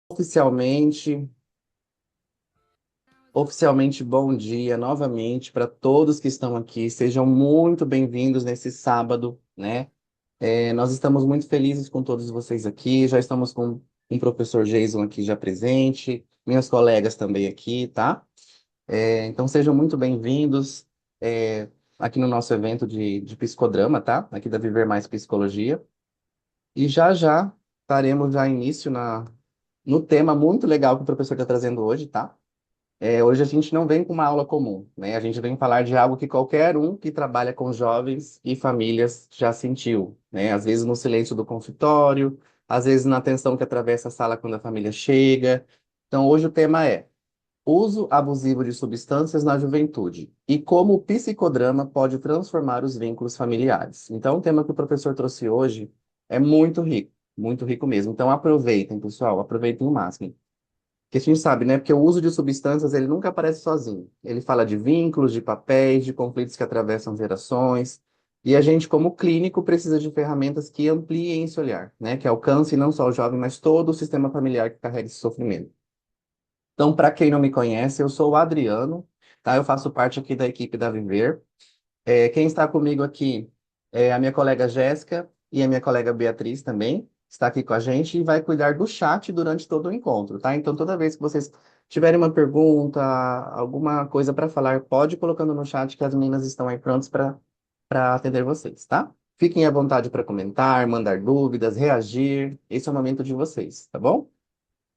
Oficialmente, oficialmente, bom dia novamente para todos que estão aqui. Sejam muito bem-vindos nesse sábado, né? Nós estamos muito felizes com todos vocês aqui. Já estamos com o professor Jason aqui já presente, minhas colegas também aqui, tá? Então sejam muito bem-vindos aqui no nosso evento de psicodrama, tá? Aqui da Viver Mais Psicologia. E já já daremos já início no tema muito legal que o professor está trazendo hoje, tá? Hoje a gente não vem com uma aula comum, né? A gente vem falar de algo que qualquer um que trabalha com jovens e famílias já sentiu, né? Às vezes no silêncio do consultório, às vezes na tensão que atravessa a sala quando a família chega. Então, hoje o tema é uso abusivo de substâncias na juventude e como o psicodrama pode transformar os vínculos familiares. Então, o tema que o professor trouxe hoje é muito rico mesmo. Então, aproveitem, pessoal, aproveitem o máximo. Que a gente sabe, né? Porque o uso de substâncias, ele nunca aparece sozinho. Ele fala de vínculos, de papéis, de conflitos que atravessam gerações. E a gente, como clínico, precisa de ferramentas que ampliem esse olhar, né? Que alcance não só o jovem, mas todo o sistema familiar que carrega esse sofrimento. Então, para quem não me conhece, eu sou o Adriano, tá? Eu faço parte aqui da equipe da Viver. Quem está comigo aqui é a minha colega Jéssica e a minha colega Beatriz também, está aqui com a gente e vai cuidar do chat durante todo o encontro, tá? Então, toda vez que vocês tiverem uma pergunta, alguma coisa para falar, pode ir colocando no chat que as meninas estão aí prontas para atender vocês, tá? Fiquem à vontade para comentar, mandar dúvidas, reagir. Esse é o momento de vocês, tá bom?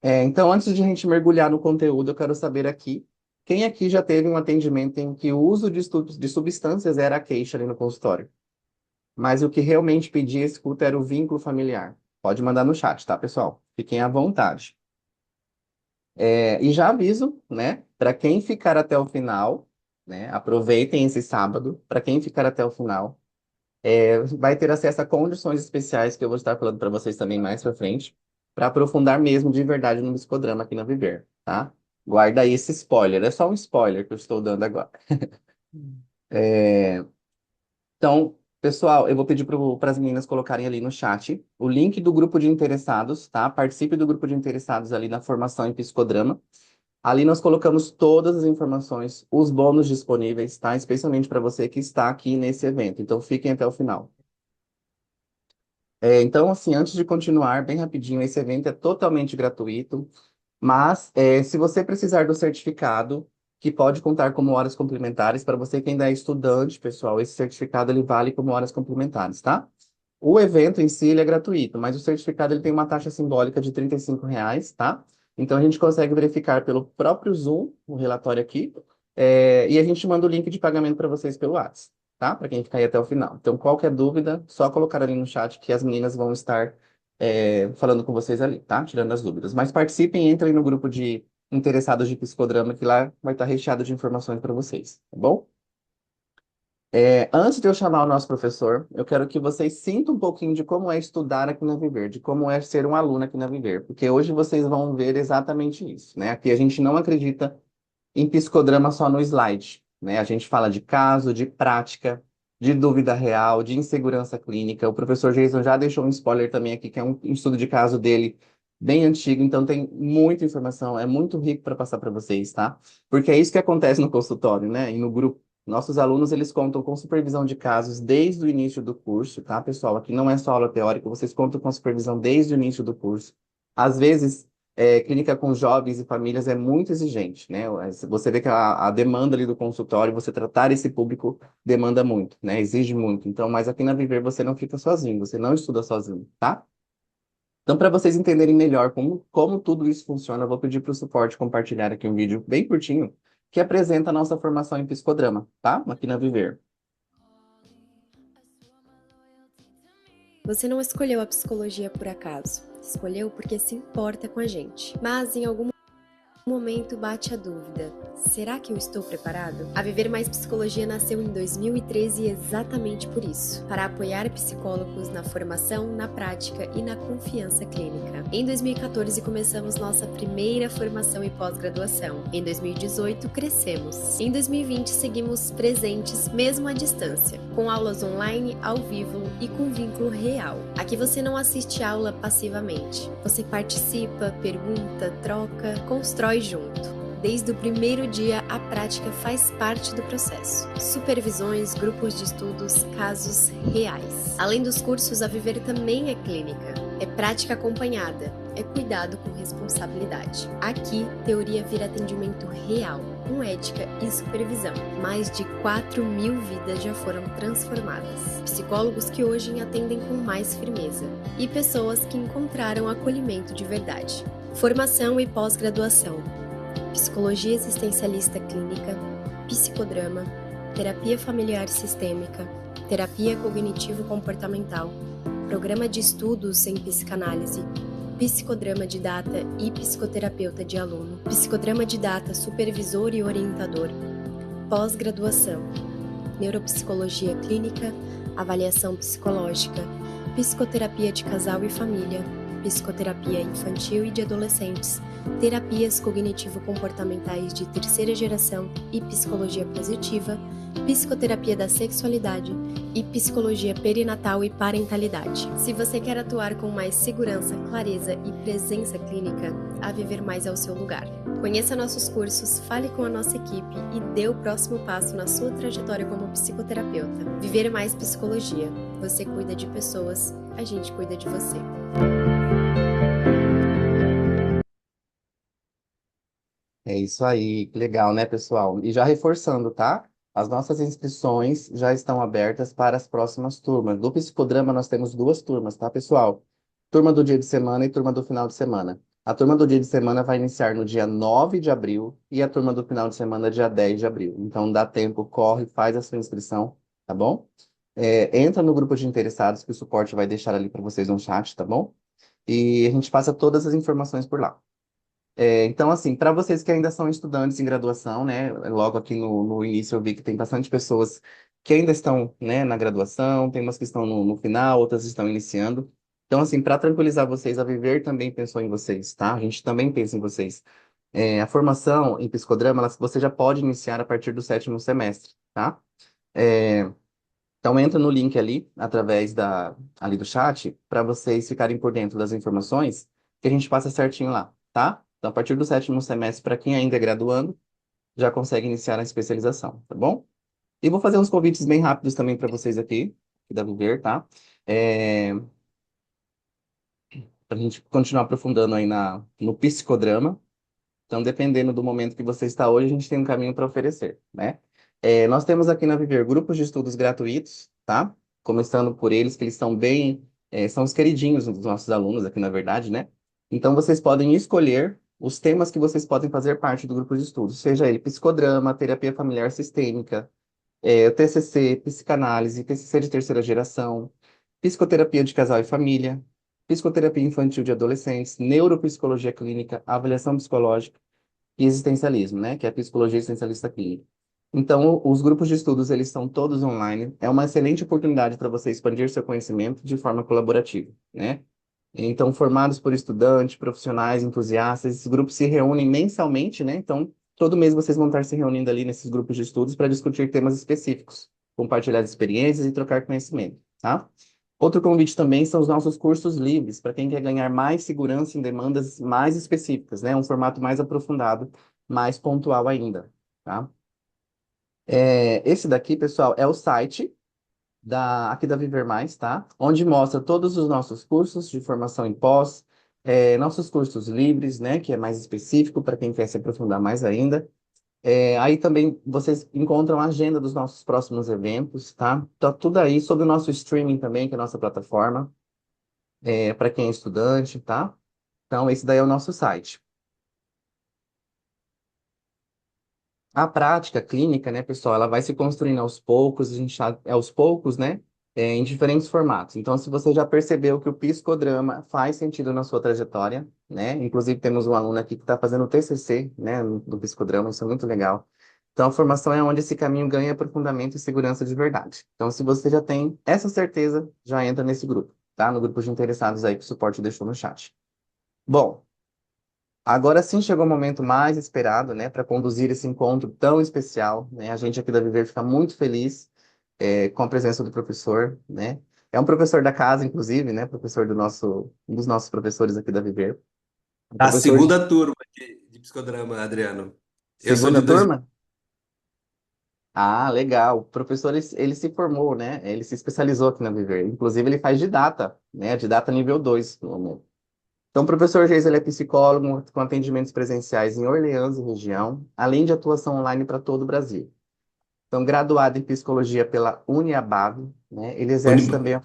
Então, antes de a gente mergulhar no conteúdo, eu quero saber aqui, quem aqui já teve um atendimento em que o uso de substâncias era a queixa ali no consultório? Mas o que realmente pedia escuta era o vínculo familiar. Pode mandar no chat, tá, pessoal? Fiquem à vontade. E já aviso, né, para quem ficar até o final, né, aproveitem esse sábado, para quem ficar até o final, vai ter acesso a condições especiais que eu vou estar falando para vocês também mais para frente, para aprofundar mesmo de verdade no psicodrama aqui na Viver, tá? Guarda aí esse spoiler, é só um spoiler que eu estou dando agora. É, Então, pessoal, eu vou pedir para as meninas colocarem ali no chat o link do grupo de interessados, tá? Participe do grupo de interessados ali na formação em psicodrama. Ali nós colocamos todas as informações, os bônus disponíveis, tá? Especialmente para você que está aqui nesse evento. Então, fiquem até o final. Então, assim, antes de continuar, bem rapidinho, esse evento é totalmente gratuito, mas se você precisar do certificado, que pode contar como horas complementares, para você que ainda é estudante, pessoal, esse certificado ele vale como horas complementares, tá? O evento em si ele é gratuito, mas o certificado ele tem uma taxa simbólica de R$ 35, tá? Então a gente consegue verificar pelo próprio Zoom, o relatório aqui, e a gente manda o link de pagamento para vocês pelo WhatsApp, tá? Para quem ficar aí até o final. Então, qualquer dúvida, só colocar ali no chat que as meninas vão estar falando com vocês ali, tá? Tirando as dúvidas. Mas participem, entrem no grupo de interessados de psicodrama, que lá vai estar recheado de informações para vocês, tá bom? Antes de eu chamar o nosso professor, eu quero que vocês sintam um pouquinho de como é estudar aqui na Viver, de como é ser um aluno aqui na Viver, porque hoje vocês vão ver exatamente isso, né? Aqui a gente não acredita em psicodrama só no slide, né? A gente fala de caso, de prática, de dúvida real, de insegurança clínica. O professor Jason já deixou um spoiler também aqui, que é um estudo de caso dele bem antigo, então tem muita informação, é muito rico para passar para vocês, tá? Porque é isso que acontece no consultório, né? E no grupo. Nossos alunos, eles contam com supervisão de casos desde o início do curso, tá, pessoal? Aqui não é só aula teórica, vocês contam com supervisão desde o início do curso. Às vezes, clínica com jovens e famílias é muito exigente, né? Você vê que a demanda ali do consultório, você tratar esse público demanda muito, né? Exige muito. Então, mas aqui na Viver você não fica sozinho, você não estuda sozinho, tá? Então, para vocês entenderem melhor como tudo isso funciona, eu vou pedir para o suporte compartilhar aqui um vídeo bem curtinho que apresenta a nossa formação em psicodrama, tá? Aqui na Viver. Você não escolheu a psicologia por acaso. Escolheu porque se importa com a gente. Mas em algum momento bate a dúvida: Será que eu estou preparado? A Viver Mais Psicologia nasceu em 2013 exatamente por isso, para apoiar psicólogos na formação, na prática e na confiança clínica. Em 2014 começamos nossa primeira formação e pós-graduação. Em 2018 crescemos. Em 2020 seguimos presentes mesmo à distância, com aulas online, ao vivo e com vínculo real. Aqui você não assiste aula passivamente. Você participa, pergunta, troca, constrói junto. Desde o primeiro dia, a prática faz parte do processo. Supervisões, grupos de estudos, casos reais. Além dos cursos, a Viver também é clínica. É prática acompanhada. É cuidado com responsabilidade. Aqui, teoria vira atendimento real, com ética e supervisão. Mais de 4.000 vidas já foram transformadas. Psicólogos que hoje atendem com mais firmeza. E pessoas que encontraram acolhimento de verdade. Formação e pós-graduação. Psicologia existencialista clínica, psicodrama, terapia familiar sistêmica, terapia cognitivo-comportamental, programa de estudos em psicanálise, psicodrama didata e psicoterapeuta de aluno, psicodrama didata supervisor e orientador, pós-graduação, neuropsicologia clínica, avaliação psicológica, psicoterapia de casal e família, psicoterapia infantil e de adolescentes, terapias cognitivo-comportamentais de terceira geração e psicologia positiva, psicoterapia da sexualidade e psicologia perinatal e parentalidade. Se você quer atuar com mais segurança, clareza e presença clínica, a Viver Mais é o seu lugar. Conheça nossos cursos, fale com a nossa equipe e dê o próximo passo na sua trajetória como psicoterapeuta. Viver Mais Psicologia. Você cuida de pessoas, a gente cuida de você. É isso aí, que legal, né, pessoal? E já reforçando, tá? As nossas inscrições já estão abertas para as próximas turmas. Do Psicodrama, nós temos duas turmas, tá, pessoal? Turma do dia de semana e turma do final de semana. A turma do dia de semana vai iniciar no dia 9 de abril e a turma do final de semana dia 10 de abril. Então, dá tempo, corre, faz a sua inscrição, tá bom? Entra no grupo de interessados que o suporte vai deixar ali para vocês no chat, tá bom? E a gente passa todas as informações por lá. Então, assim, para vocês que ainda são estudantes em graduação, né? Logo aqui no início eu vi que tem bastante pessoas que ainda estão, né, na graduação, tem umas que estão no final, outras estão iniciando. Então, assim, para tranquilizar vocês, a Viver também pensou em vocês, tá? A gente também pensa em vocês. A formação em psicodrama, você já pode iniciar a partir do sétimo semestre, tá? É, então, entra no link ali, através ali do chat, para vocês ficarem por dentro das informações que a gente passa certinho lá, tá? Então, a partir do sétimo semestre, para quem ainda é graduando, já consegue iniciar a especialização, tá bom? E vou fazer uns convites bem rápidos também para vocês aqui, que devem ver, tá? É, para a gente continuar aprofundando aí no psicodrama. Então, dependendo do momento que você está hoje, a gente tem um caminho para oferecer, né? Nós temos aqui na Viver grupos de estudos gratuitos, tá? Começando por eles, que eles são são os queridinhos dos nossos alunos aqui, na verdade, né? Então, vocês podem escolher os temas que vocês podem fazer parte do grupo de estudos, seja ele psicodrama, terapia familiar sistêmica, TCC, psicanálise, TCC de terceira geração, psicoterapia de casal e família, psicoterapia infantil de adolescentes, neuropsicologia clínica, avaliação psicológica, e existencialismo, né? Que é a psicologia existencialista clínica. Então, os grupos de estudos, eles são todos online. É uma excelente oportunidade para você expandir seu conhecimento de forma colaborativa, né? Então, formados por estudantes, profissionais, entusiastas, esses grupos se reúnem mensalmente, né? Então, todo mês vocês vão estar se reunindo ali nesses grupos de estudos para discutir temas específicos, compartilhar experiências e trocar conhecimento, tá? Outro convite também são os nossos cursos livres, para quem quer ganhar mais segurança em demandas mais específicas, né? Um formato mais aprofundado, mais pontual ainda, tá? Esse daqui, pessoal, é o site aqui da Viver Mais, tá? Onde mostra todos os nossos cursos de formação em pós, nossos cursos livres, né? Que é mais específico para quem quer se aprofundar mais ainda. Aí também vocês encontram a agenda dos nossos próximos eventos, tá? Tá tudo aí sobre o nosso streaming também, que é a nossa plataforma, para quem é estudante, tá? Então, esse daí é o nosso site. A prática clínica, né, pessoal, ela vai se construindo aos poucos, a gente aos poucos, né? em diferentes formatos. Então, se você já percebeu que o psicodrama faz sentido na sua trajetória, né? Inclusive, temos um aluno aqui que está fazendo o TCC, né, do psicodrama, isso é muito legal. Então, a formação é onde esse caminho ganha aprofundamento e segurança de verdade. Então, se você já tem essa certeza, já entra nesse grupo, tá? No grupo de interessados aí que o suporte deixou no chat. Bom, agora sim chegou o momento mais esperado, né, para conduzir esse encontro tão especial, né? A gente aqui da Viver fica muito feliz com a presença do professor, né? É um professor da casa, inclusive, né? Professor um dos nossos professores aqui da Viver. Um A professor de segunda turma de psicodrama, Adriano. Eu sou de segunda 2000. turma? Ah, legal. O professor, ele se formou, né? Ele se especializou aqui na Viver. Inclusive, ele faz didata, né? Didata nível 2 no momento. Então, o professor Geis, ele é psicólogo com atendimentos presenciais em Orleans e região, além de atuação online para todo o Brasil. Então, graduado em psicologia pela Uniabave, né? Ele exerce também a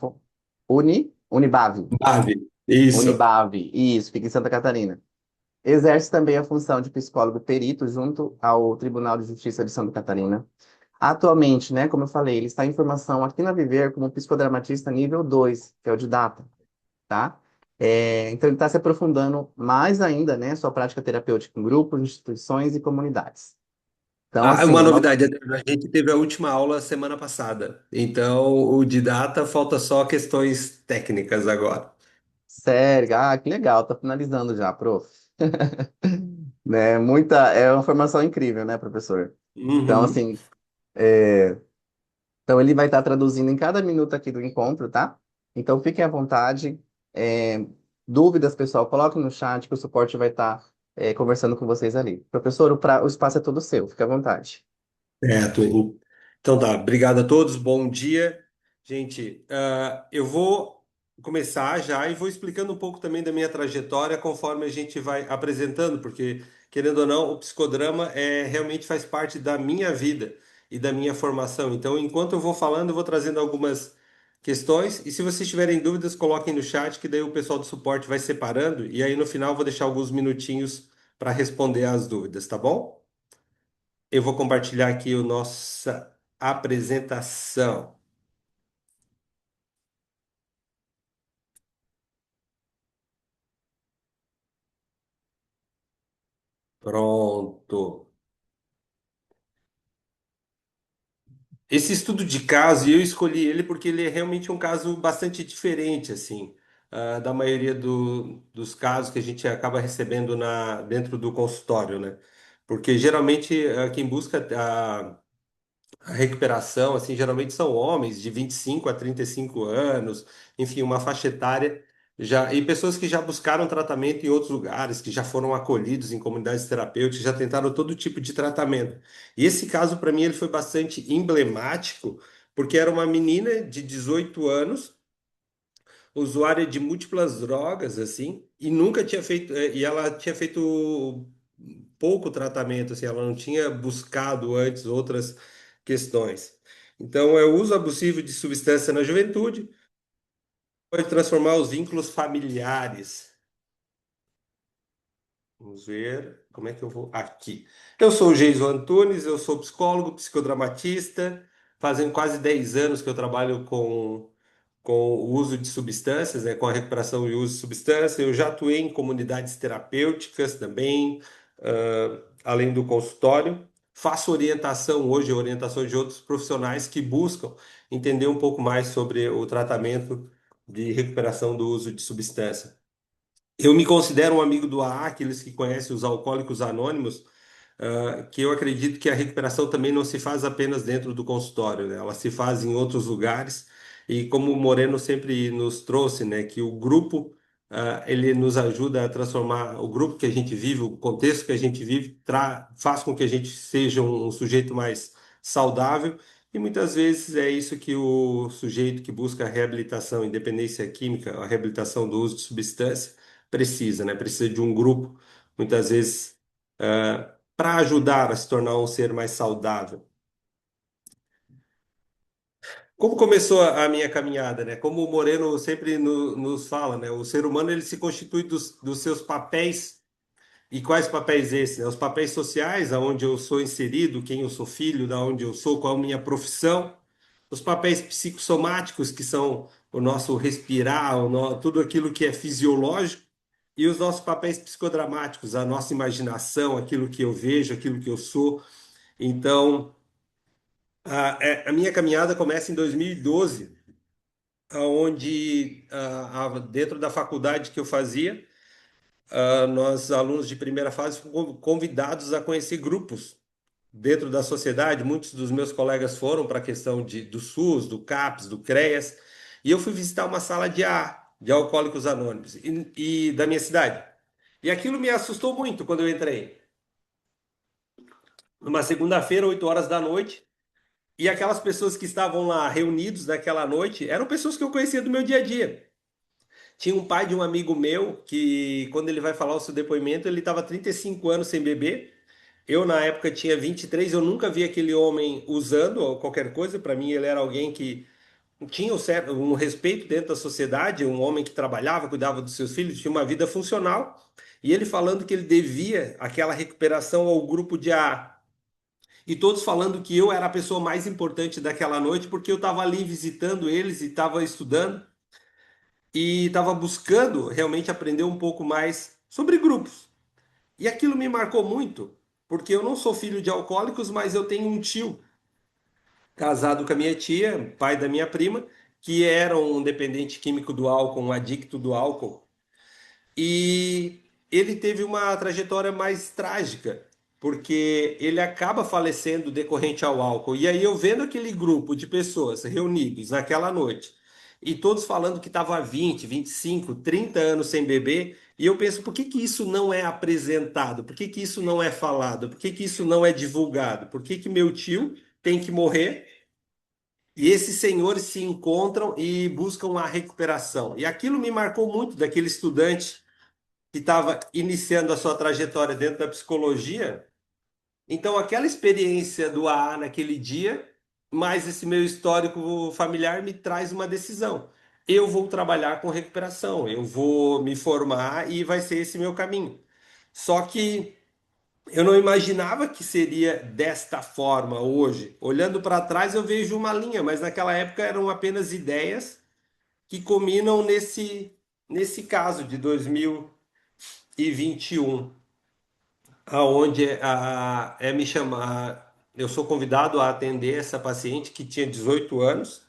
Unibave, Unibave. Isso. Unibave, isso, fica em Santa Catarina. Exerce também a função de psicólogo perito junto ao Tribunal de Justiça de Santa Catarina. Atualmente, né, como eu falei, ele está em formação aqui na Viver como psicodramatista nível 2, que é o de data, tá? Então ele está se aprofundando mais ainda, né, sua prática terapêutica em grupos, instituições e comunidades. Então, Ah, uma assim, novidade, Adriano, a gente teve a última aula semana passada. Então, o de data falta só questões técnicas agora. sério, que legal, tá finalizando já, prof. Né, é uma formação incrível, né, professor? Então, Uhum. assim, então ele vai estar traduzindo em cada minuto aqui do encontro, tá? Então fiquem à vontade. É, dúvidas, pessoal, coloquem no chat que o suporte vai estar conversando com vocês ali. Professor, o espaço é todo seu, fique à vontade. Certo. Então tá, obrigado a todos, bom dia. Gente, eu vou começar já e vou explicando um pouco também da minha trajetória conforme a gente vai apresentando, porque, querendo ou não, o psicodrama realmente faz parte da minha vida e da minha formação. Então, enquanto eu vou falando, eu vou trazendo algumas questões, e se vocês tiverem dúvidas, coloquem no chat, que daí o pessoal do suporte vai separando, e aí no final eu vou deixar alguns minutinhos para responder as dúvidas, tá bom? Eu vou compartilhar aqui a nossa apresentação. Pronto. Esse estudo de caso, eu escolhi ele porque ele é realmente um caso bastante diferente, assim, da maioria dos casos que a gente acaba recebendo dentro do consultório, né? Porque geralmente quem busca a recuperação, assim, geralmente são homens de 25 a 35 anos, enfim, uma faixa etária já e pessoas que já buscaram tratamento em outros lugares, que já foram acolhidos em comunidades terapêuticas, já tentaram todo tipo de tratamento. E esse caso para mim ele foi bastante emblemático, porque era uma menina de 18 anos, usuária de múltiplas drogas, assim, e nunca tinha feito, e ela tinha feito pouco tratamento, assim, ela não tinha buscado antes outras questões. Então, é o uso abusivo de substância na juventude pode transformar os vínculos familiares. Vamos ver como é que eu vou aqui. Eu sou o Geiso Antunes, eu sou psicólogo, psicodramatista. Fazem quase 10 anos que eu trabalho com o uso de substâncias, né, com a recuperação e uso de substâncias. Eu já atuei em comunidades terapêuticas também, além do consultório. Faço orientação hoje, orientação de outros profissionais que buscam entender um pouco mais sobre o tratamento de recuperação do uso de substância. Eu me considero um amigo do AA, aqueles que conhecem os alcoólicos anônimos, que eu acredito que a recuperação também não se faz apenas dentro do consultório, né? Ela se faz em outros lugares. E como o Moreno sempre nos trouxe, né, que o grupo, ele nos ajuda a transformar o grupo que a gente vive, o contexto que a gente vive, faz com que a gente seja um sujeito mais saudável. E muitas vezes é isso que o sujeito que busca a reabilitação, independência química, a reabilitação do uso de substância, precisa, né? Precisa de um grupo, muitas vezes para ajudar a se tornar um ser mais saudável. Como começou a minha caminhada, né? Como o Moreno sempre nos fala, né? O ser humano ele se constitui dos seus papéis. E quais papéis esses, né? Os papéis sociais, aonde eu sou inserido, quem eu sou filho, da onde eu sou, qual a minha profissão. os papéis psicossomáticos, que são o nosso respirar, tudo aquilo que é fisiológico, e os nossos papéis psicodramáticos, a nossa imaginação, aquilo que eu vejo, aquilo que eu sou. Então, a minha caminhada começa em 2012, onde, dentro da faculdade que eu fazia, nós, alunos de primeira fase, fomos convidados a conhecer grupos dentro da sociedade. Muitos dos meus colegas foram para a questão do SUS, do CAPS, do CREAS, e eu fui visitar uma sala de AA, de Alcoólicos Anônimos, e da minha cidade. E aquilo me assustou muito quando eu entrei. Numa segunda-feira, 8 horas da noite, e aquelas pessoas que estavam lá reunidos naquela noite eram pessoas que eu conhecia do meu dia a dia. Tinha um pai de um amigo meu que, quando ele vai falar o seu depoimento, ele estava 35 anos sem beber. Eu, na época, tinha 23. Eu nunca vi aquele homem usando ou qualquer coisa. Para mim, ele era alguém que tinha um respeito dentro da sociedade, um homem que trabalhava, cuidava dos seus filhos, tinha uma vida funcional. E ele falando que ele devia aquela recuperação ao grupo de A. E todos falando que eu era a pessoa mais importante daquela noite, porque eu estava ali visitando eles e estava estudando e estava buscando realmente aprender um pouco mais sobre grupos. E aquilo me marcou muito, porque eu não sou filho de alcoólicos, mas eu tenho um tio casado com a minha tia, pai da minha prima, que era um dependente químico do álcool, um adicto do álcool. E ele teve uma trajetória mais trágica, porque ele acaba falecendo decorrente ao álcool. E aí eu vendo aquele grupo de pessoas reunidos naquela noite, e todos falando que estava há 20, 25, 30 anos sem beber, e eu penso, por que que isso não é apresentado? Por que que isso não é falado? Por que que isso não é divulgado? Por que que meu tio tem que morrer e esses senhores se encontram e buscam a recuperação? E aquilo me marcou muito daquele estudante que estava iniciando a sua trajetória dentro da psicologia. Então, aquela experiência do AA naquele dia, mais esse meu histórico familiar, me traz uma decisão. Eu vou trabalhar com recuperação, eu vou me formar e vai ser esse meu caminho. Só que eu não imaginava que seria desta forma hoje. Olhando para trás, eu vejo uma linha, mas naquela época eram apenas ideias que culminam nesse caso de 2021, aonde me chamar, eu sou convidado a atender essa paciente que tinha 18 anos,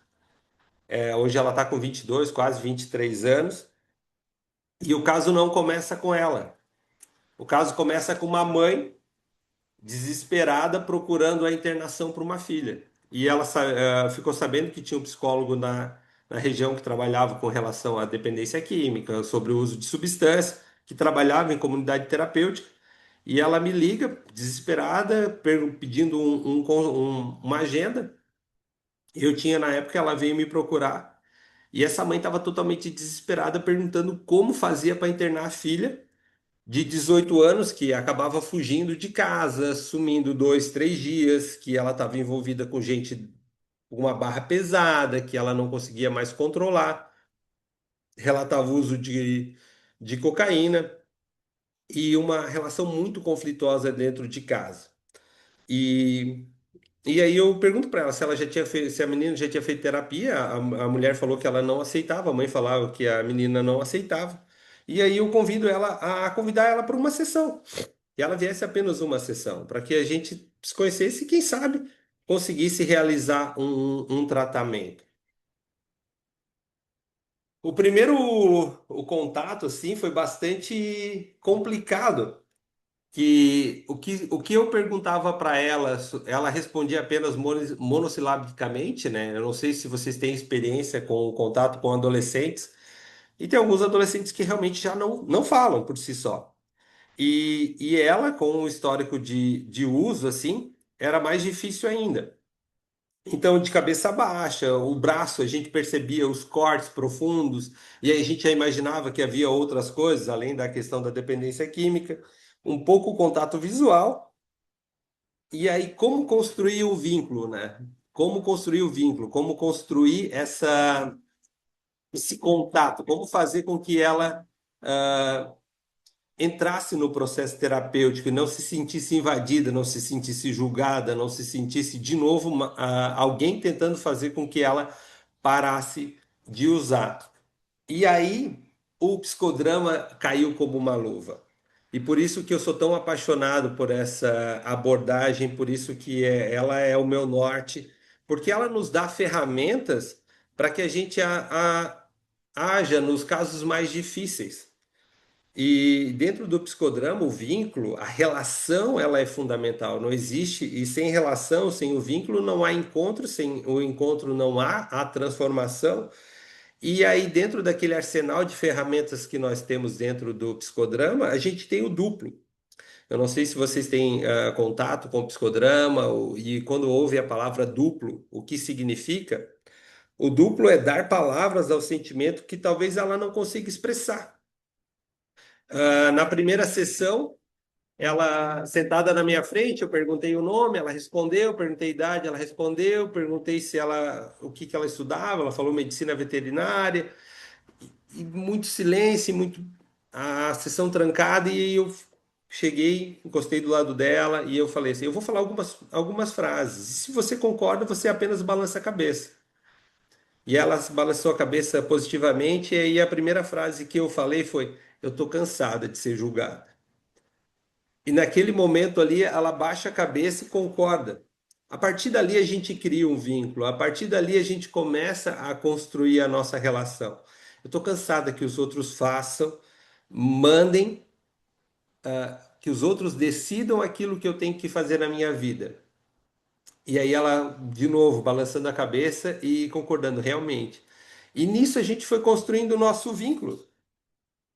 hoje ela está com 22, quase 23 anos, e o caso não começa com ela. O caso começa com uma mãe desesperada procurando a internação para uma filha. E ela ficou sabendo que tinha um psicólogo na região que trabalhava com relação à dependência química, sobre o uso de substância, que trabalhava em comunidade terapêutica. E ela me liga, desesperada, pedindo uma agenda. Eu tinha, na época, ela veio me procurar. E essa mãe estava totalmente desesperada, perguntando como fazia para internar a filha de 18 anos, que acabava fugindo de casa, sumindo 2, 3 dias, que ela estava envolvida com gente com uma barra pesada, que ela não conseguia mais controlar. Relatava o uso de cocaína e uma relação muito conflituosa dentro de casa. E, e aí eu pergunto para ela se ela já tinha feito, se a menina já tinha feito terapia. A mulher falou que ela não aceitava, a mãe falava que a menina não aceitava. E aí eu convido ela a convidar ela para uma sessão. E ela viesse apenas uma sessão, para que a gente se conhecesse e, quem sabe, conseguisse realizar um tratamento. O contato, assim, foi bastante complicado, que o que eu perguntava para ela, ela respondia apenas monossilabicamente, né? Eu não sei se vocês têm experiência com o contato com adolescentes, e tem alguns adolescentes que realmente já não falam por si só. E ela, com um histórico de uso, assim, era mais difícil ainda. Então, de cabeça baixa, o braço, a gente percebia os cortes profundos, e aí a gente já imaginava que havia outras coisas, além da questão da dependência química, um pouco o contato visual, e aí como construir o vínculo, né? Como construir o vínculo, como construir esse contato, como fazer com que ela entrasse no processo terapêutico e não se sentisse invadida, não se sentisse julgada, não se sentisse de novo alguém tentando fazer com que ela parasse de usar. E aí o psicodrama caiu como uma luva. E por isso que eu sou tão apaixonado por essa abordagem, por isso que ela é o meu norte, porque ela nos dá ferramentas para que a gente haja nos casos mais difíceis. E dentro do psicodrama, o vínculo, a relação, ela é fundamental. Não existe, e sem relação, sem o vínculo, não há encontro, sem o encontro não há a transformação. E aí, dentro daquele arsenal de ferramentas que nós temos dentro do psicodrama, a gente tem o duplo. Eu não sei se vocês têm contato com o psicodrama e quando ouve a palavra duplo, o que significa? O duplo é dar palavras ao sentimento que talvez ela não consiga expressar. Na primeira sessão, ela sentada na minha frente, eu perguntei o nome, ela respondeu, perguntei a idade, ela respondeu, perguntei se o que que ela estudava, ela falou medicina veterinária, e muito silêncio, muito a sessão trancada, e eu cheguei, encostei do lado dela e eu falei assim, eu vou falar algumas frases. E se você concorda, você apenas balança a cabeça. E ela balançou a cabeça positivamente, e aí a primeira frase que eu falei foi: eu tô cansada de ser julgada. E naquele momento ali, ela baixa a cabeça e concorda. A partir dali, a gente cria um vínculo. A partir dali, a gente começa a construir a nossa relação. Eu estou cansada que os outros façam, mandem, que os outros decidam aquilo que eu tenho que fazer na minha vida. E aí ela, de novo, balançando a cabeça e concordando realmente. E nisso a gente foi construindo o nosso vínculo.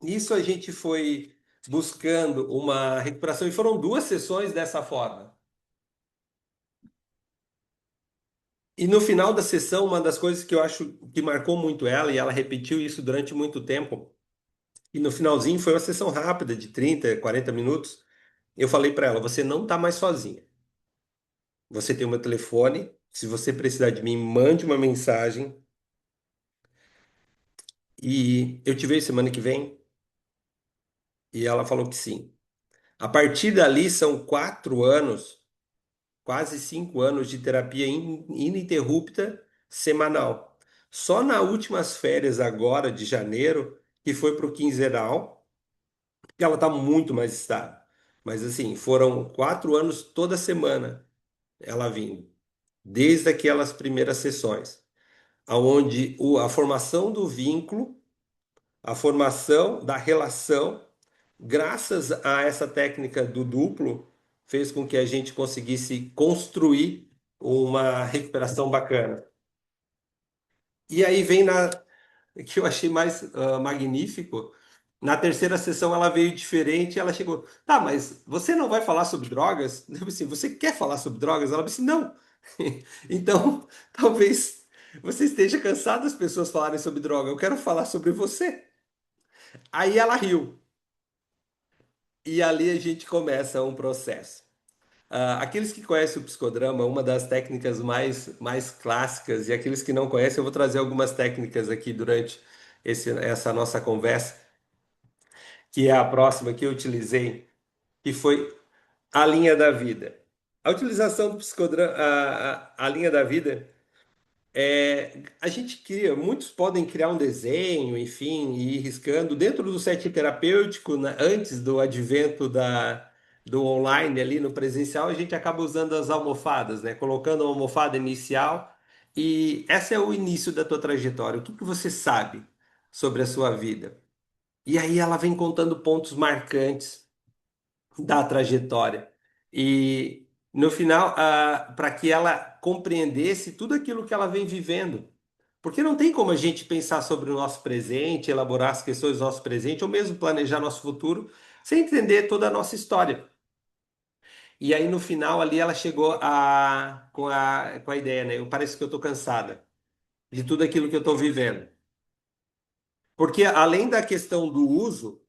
Nisso a gente foi buscando uma recuperação. E foram 2 sessões dessa forma. E no final da sessão, uma das coisas que eu acho que marcou muito ela, e ela repetiu isso durante muito tempo, e no finalzinho foi uma sessão rápida, de 30, 40 minutos, eu falei para ela: você não está mais sozinha. Você tem o meu telefone. Se você precisar de mim, mande uma mensagem. E eu te vejo semana que vem. E ela falou que sim. A partir dali são 4 anos, quase 5 anos de terapia ininterrupta semanal. Só nas últimas férias agora de janeiro, que foi para o quinzenal, que ela está muito mais estável. Mas assim, foram 4 anos toda semana ela vindo, desde aquelas primeiras sessões, aonde a formação do vínculo, a formação da relação, graças a essa técnica do duplo, fez com que a gente conseguisse construir uma recuperação bacana. E aí vem que eu achei mais magnífico. Na terceira sessão ela veio diferente, ela chegou, tá, mas você não vai falar sobre drogas? Eu disse assim, você quer falar sobre drogas? Ela disse, não. Então, talvez você esteja cansado das pessoas falarem sobre droga, eu quero falar sobre você. Aí ela riu. E ali a gente começa um processo. Aqueles que conhecem o psicodrama, uma das técnicas mais clássicas, e aqueles que não conhecem, eu vou trazer algumas técnicas aqui durante essa nossa conversa, que é a próxima que eu utilizei, que foi a linha da vida. A utilização do psicodrama, a linha da vida, a gente cria, muitos podem criar um desenho, enfim, e ir riscando. Dentro do setting terapêutico, antes do advento do online ali no presencial, a gente acaba usando as almofadas, né? Colocando uma almofada inicial. E esse é o início da tua trajetória. O que que você sabe sobre a sua vida? E aí ela vem contando pontos marcantes da trajetória. E no final, para que ela compreendesse tudo aquilo que ela vem vivendo. Porque não tem como a gente pensar sobre o nosso presente, elaborar as questões do nosso presente, ou mesmo planejar nosso futuro, sem entender toda a nossa história. E aí, no final, ali, ela chegou com a ideia, né? Parece que eu estou cansada de tudo aquilo que eu estou vivendo. Porque, além da questão do uso,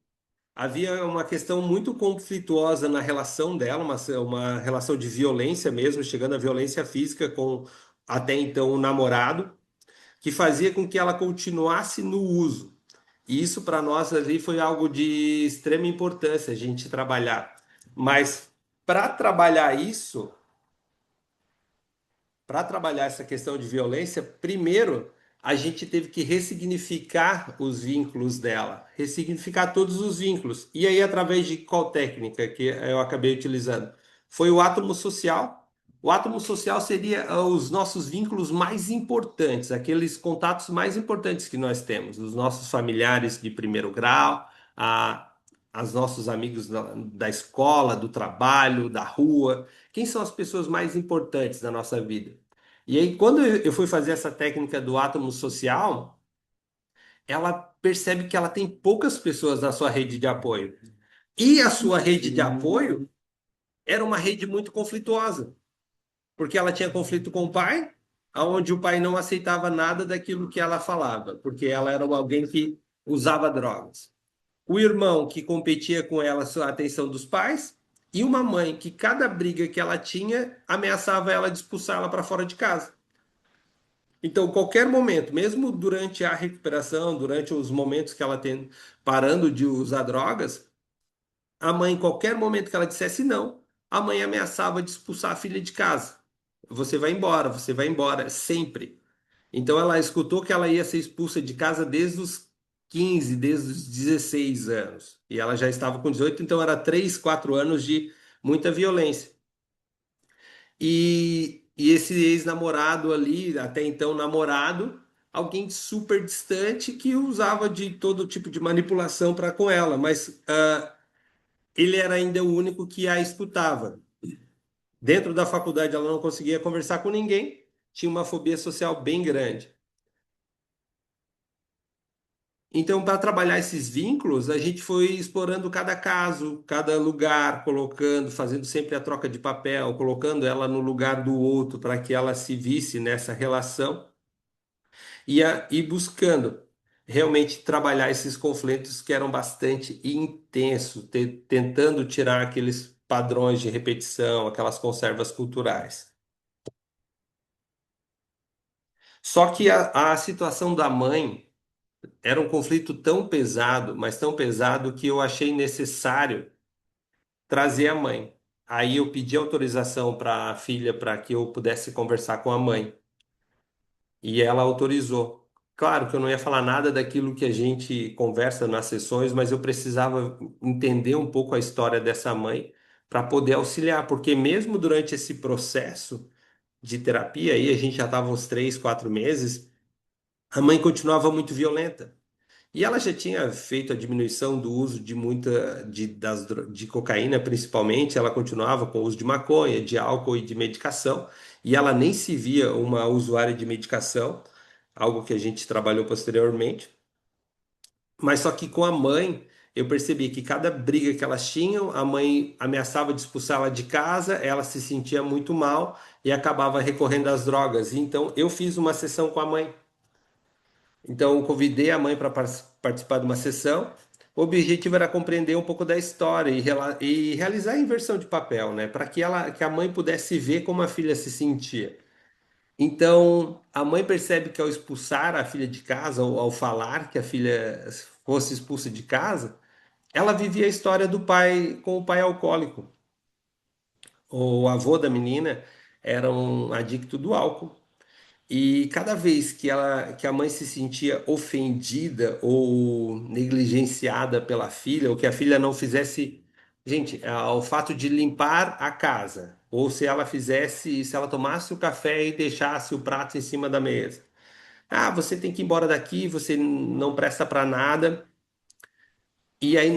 havia uma questão muito conflituosa na relação dela, uma relação de violência mesmo, chegando à violência física com até então o namorado, que fazia com que ela continuasse no uso. E isso para nós ali foi algo de extrema importância a gente trabalhar. Mas para trabalhar isso, para trabalhar essa questão de violência, primeiro a gente teve que ressignificar os vínculos dela, ressignificar todos os vínculos. E aí, através de qual técnica que eu acabei utilizando? Foi o átomo social. O átomo social seria os nossos vínculos mais importantes, aqueles contatos mais importantes que nós temos, os nossos familiares de primeiro grau, a, as nossos amigos da escola, do trabalho, da rua. Quem são as pessoas mais importantes da nossa vida? E aí, quando eu fui fazer essa técnica do átomo social, ela percebe que ela tem poucas pessoas na sua rede de apoio. E a sua rede de apoio era uma rede muito conflituosa, porque ela tinha conflito com o pai, aonde o pai não aceitava nada daquilo que ela falava, porque ela era alguém que usava drogas. O irmão que competia com ela a atenção dos pais, e uma mãe que cada briga que ela tinha ameaçava ela de expulsar ela para fora de casa. Então, qualquer momento, mesmo durante a recuperação, durante os momentos que ela tem parando de usar drogas, a mãe, em qualquer momento que ela dissesse não, a mãe ameaçava de expulsar a filha de casa. Você vai embora, sempre. Então, ela escutou que ela ia ser expulsa de casa desde os 15, desde os 16 anos. E ela já estava com 18, então era 3, 4 anos de muita violência. E esse ex-namorado ali, até então namorado, alguém super distante que usava de todo tipo de manipulação para com ela, mas ele era ainda o único que a escutava. Dentro da faculdade ela não conseguia conversar com ninguém, tinha uma fobia social bem grande. Então, para trabalhar esses vínculos, a gente foi explorando cada caso, cada lugar, colocando, fazendo sempre a troca de papel, colocando ela no lugar do outro para que ela se visse nessa relação e buscando realmente trabalhar esses conflitos que eram bastante intensos, tentando tirar aqueles padrões de repetição, aquelas conservas culturais. Só que a situação da mãe era um conflito tão pesado, mas tão pesado que eu achei necessário trazer a mãe. Aí eu pedi autorização para a filha para que eu pudesse conversar com a mãe. E ela autorizou. Claro que eu não ia falar nada daquilo que a gente conversa nas sessões, mas eu precisava entender um pouco a história dessa mãe para poder auxiliar, porque mesmo durante esse processo de terapia, aí a gente já estava uns 3, 4 meses, a mãe continuava muito violenta. E ela já tinha feito a diminuição do uso de de cocaína, principalmente, ela continuava com o uso de maconha, de álcool e de medicação, e ela nem se via uma usuária de medicação, algo que a gente trabalhou posteriormente. Mas só que com a mãe, eu percebi que cada briga que elas tinham, a mãe ameaçava de expulsá-la de casa, ela se sentia muito mal e acabava recorrendo às drogas. Então eu fiz uma sessão com a mãe. Então, eu convidei a mãe para participar de uma sessão. O objetivo era compreender um pouco da história e realizar a inversão de papel, né? Para que a mãe pudesse ver como a filha se sentia. Então, a mãe percebe que ao expulsar a filha de casa, ou ao falar que a filha fosse expulsa de casa, ela vivia a história do pai com o pai alcoólico. O avô da menina era um adicto do álcool. E cada vez que a mãe se sentia ofendida ou negligenciada pela filha, ou que a filha não fizesse, gente, o fato de limpar a casa, ou se ela fizesse, se ela tomasse o café e deixasse o prato em cima da mesa. Ah, você tem que ir embora daqui, você não presta para nada. E aí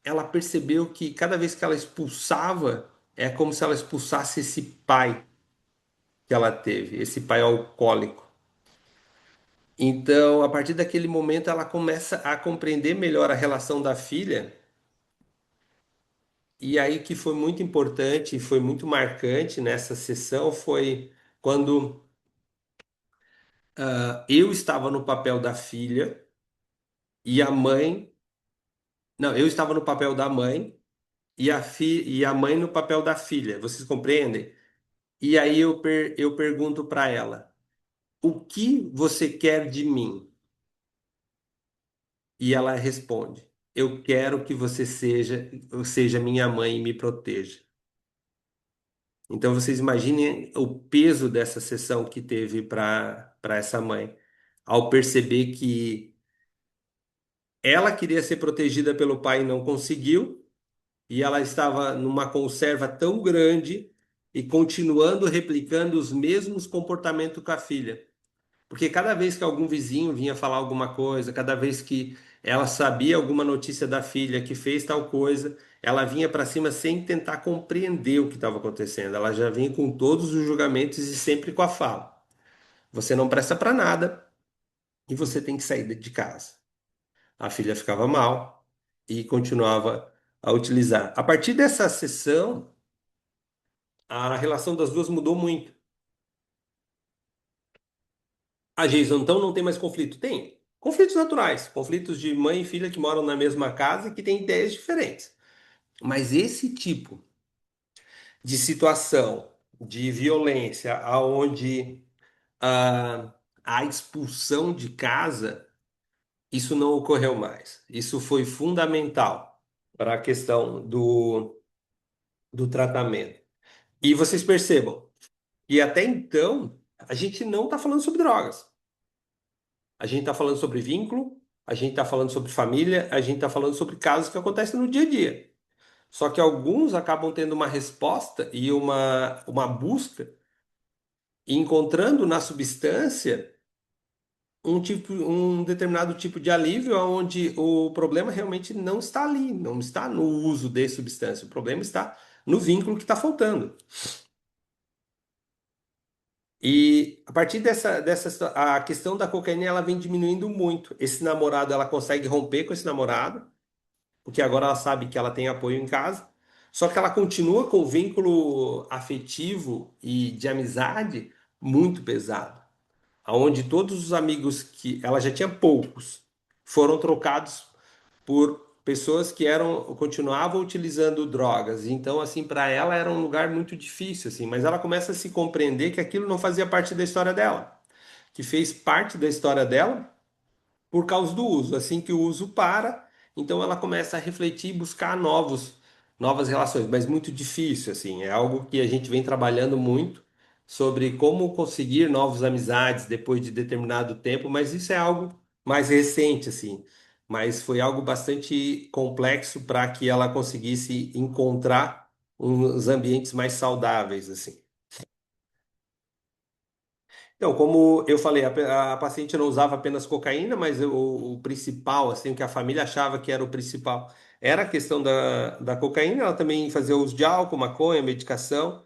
ela percebeu que cada vez que ela expulsava, é como se ela expulsasse esse pai que ela teve, esse pai alcoólico. Então, a partir daquele momento, ela começa a compreender melhor a relação da filha. E aí, que foi muito importante e foi muito marcante nessa sessão foi quando eu estava no papel da filha e a mãe. Não, eu estava no papel da mãe e a mãe no papel da filha. Vocês compreendem? E aí eu pergunto para ela: o que você quer de mim? E ela responde: eu quero que você seja minha mãe e me proteja. Então vocês imaginem o peso dessa sessão que teve para essa mãe, ao perceber que ela queria ser protegida pelo pai e não conseguiu, e ela estava numa conserva tão grande e continuando replicando os mesmos comportamentos com a filha. Porque cada vez que algum vizinho vinha falar alguma coisa, cada vez que ela sabia alguma notícia da filha que fez tal coisa, ela vinha para cima sem tentar compreender o que estava acontecendo. Ela já vinha com todos os julgamentos e sempre com a fala: você não presta para nada e você tem que sair de casa. A filha ficava mal e continuava a utilizar. A partir dessa sessão, a relação das duas mudou muito. A Jason, então, não tem mais conflito? Tem. Conflitos naturais, conflitos de mãe e filha que moram na mesma casa e que têm ideias diferentes. Mas esse tipo de situação de violência, aonde a expulsão de casa, isso não ocorreu mais. Isso foi fundamental para a questão do tratamento. E vocês percebam que até então a gente não está falando sobre drogas. A gente está falando sobre vínculo, a gente está falando sobre família, a gente está falando sobre casos que acontecem no dia a dia. Só que alguns acabam tendo uma resposta e uma busca, e encontrando na substância um determinado tipo de alívio, onde o problema realmente não está ali, não está no uso de substância, o problema está no vínculo que está faltando. E a partir a questão da cocaína ela vem diminuindo muito. Esse namorado, ela consegue romper com esse namorado, porque agora ela sabe que ela tem apoio em casa. Só que ela continua com o vínculo afetivo e de amizade muito pesado, aonde todos os amigos que ela já tinha poucos foram trocados por pessoas que continuavam utilizando drogas. Então, assim, para ela era um lugar muito difícil, assim, mas ela começa a se compreender que aquilo não fazia parte da história dela, que fez parte da história dela por causa do uso. Assim que o uso para, então ela começa a refletir e buscar novas relações, mas muito difícil, assim, é algo que a gente vem trabalhando muito sobre como conseguir novas amizades depois de determinado tempo, mas isso é algo mais recente, assim, mas foi algo bastante complexo para que ela conseguisse encontrar uns ambientes mais saudáveis, assim. Então, como eu falei, a paciente não usava apenas cocaína, mas o principal, assim, o que a família achava que era o principal, era a questão da cocaína. Ela também fazia uso de álcool, maconha, medicação,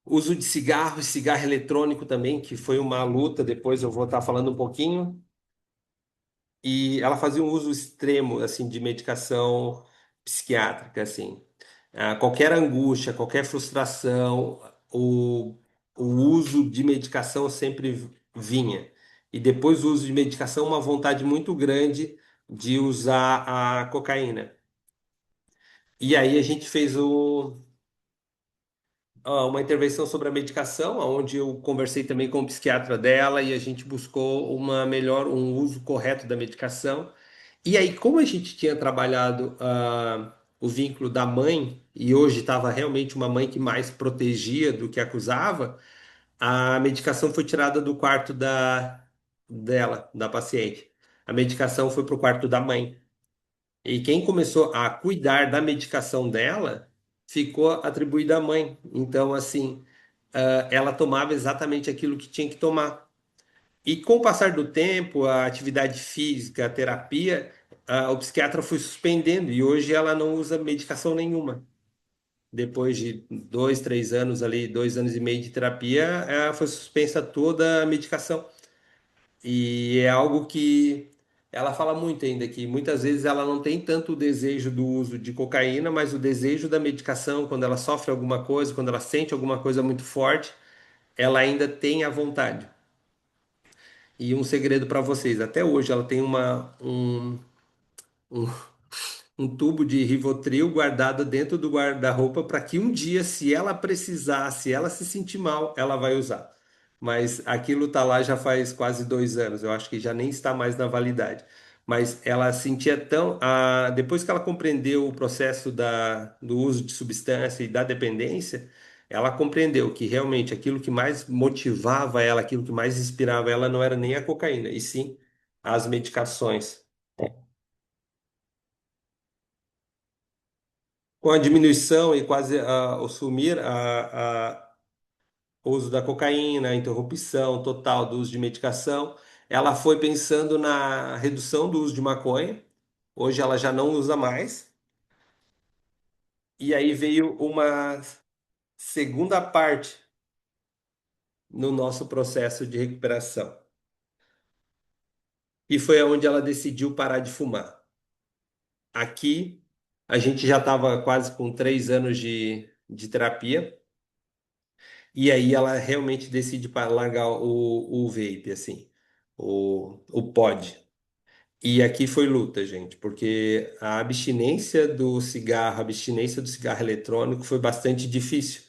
uso de cigarro e cigarro eletrônico também, que foi uma luta, depois eu vou estar falando um pouquinho. E ela fazia um uso extremo, assim, de medicação psiquiátrica, assim. Qualquer angústia, qualquer frustração, o uso de medicação sempre vinha. E depois do uso de medicação, uma vontade muito grande de usar a cocaína. E aí a gente fez uma intervenção sobre a medicação, onde eu conversei também com o psiquiatra dela e a gente buscou um uso correto da medicação. E aí, como a gente tinha trabalhado o vínculo da mãe, e hoje estava realmente uma mãe que mais protegia do que acusava, a medicação foi tirada do quarto dela, da paciente. A medicação foi para o quarto da mãe. E quem começou a cuidar da medicação dela ficou atribuída à mãe. Então, assim, ela tomava exatamente aquilo que tinha que tomar. E com o passar do tempo, a atividade física, a terapia, o psiquiatra foi suspendendo e hoje ela não usa medicação nenhuma. Depois de 2, 3 anos ali, 2 anos e meio de terapia, foi suspensa toda a medicação. E é algo que ela fala muito ainda, que muitas vezes ela não tem tanto o desejo do uso de cocaína, mas o desejo da medicação, quando ela sofre alguma coisa, quando ela sente alguma coisa muito forte, ela ainda tem a vontade. E um segredo para vocês, até hoje ela tem um, um tubo de Rivotril guardado dentro do guarda-roupa para que um dia, se ela precisar, se ela se sentir mal, ela vai usar. Mas aquilo tá lá já faz quase 2 anos, eu acho que já nem está mais na validade. mas ela sentia tão. Depois que ela compreendeu o processo do uso de substância e da dependência, ela compreendeu que realmente aquilo que mais motivava ela, aquilo que mais inspirava ela, não era nem a cocaína, e sim as medicações. Com a diminuição e quase o sumir o uso da cocaína, a interrupção total do uso de medicação, ela foi pensando na redução do uso de maconha. Hoje ela já não usa mais. E aí veio uma segunda parte no nosso processo de recuperação. E foi onde ela decidiu parar de fumar. Aqui, a gente já estava quase com 3 anos de terapia. E aí ela realmente decide para largar o vape, assim, o pod. E aqui foi luta, gente, porque a abstinência do cigarro eletrônico foi bastante difícil.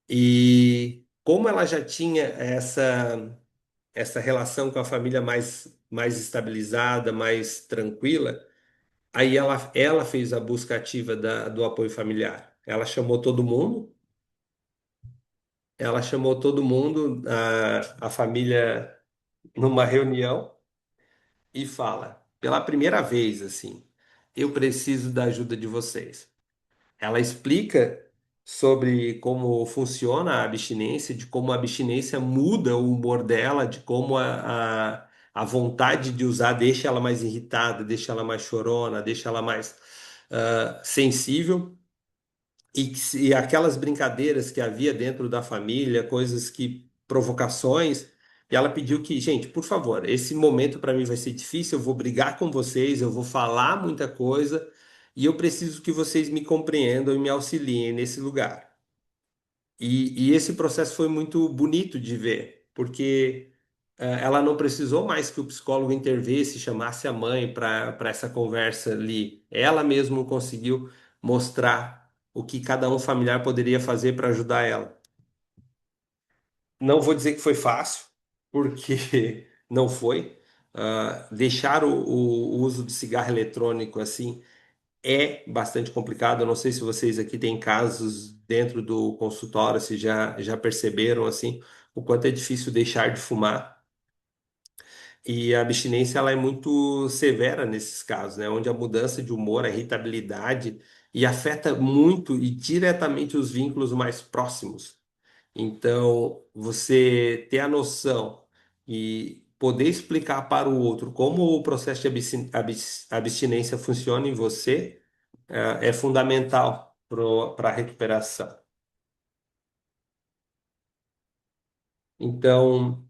E como ela já tinha essa relação com a família mais estabilizada, mais tranquila, aí ela fez a busca ativa do apoio familiar. Ela chamou todo mundo, a família, numa reunião e fala, pela primeira vez, assim, eu preciso da ajuda de vocês. Ela explica sobre como funciona a abstinência, de como a abstinência muda o humor dela, de como a vontade de usar deixa ela mais irritada, deixa ela mais chorona, deixa ela mais sensível. E aquelas brincadeiras que havia dentro da família, coisas que, provocações, e ela pediu que, gente, por favor, esse momento para mim vai ser difícil, eu vou brigar com vocês, eu vou falar muita coisa, e eu preciso que vocês me compreendam e me auxiliem nesse lugar. E esse processo foi muito bonito de ver, porque ela não precisou mais que o psicólogo intervesse, chamasse a mãe para essa conversa ali. Ela mesma conseguiu mostrar o que cada um familiar poderia fazer para ajudar ela. Não vou dizer que foi fácil, porque não foi. Deixar o uso de cigarro eletrônico assim é bastante complicado. Eu não sei se vocês aqui têm casos dentro do consultório, se já perceberam assim o quanto é difícil deixar de fumar. E a abstinência ela é muito severa nesses casos, né? Onde a mudança de humor, a irritabilidade e afeta muito e diretamente os vínculos mais próximos. Então, você ter a noção e poder explicar para o outro como o processo de abstinência funciona em você é fundamental para a recuperação. Então,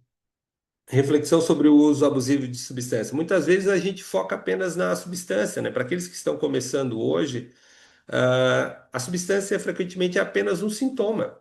reflexão sobre o uso abusivo de substância. Muitas vezes a gente foca apenas na substância, né? Para aqueles que estão começando hoje, a substância frequentemente é apenas um sintoma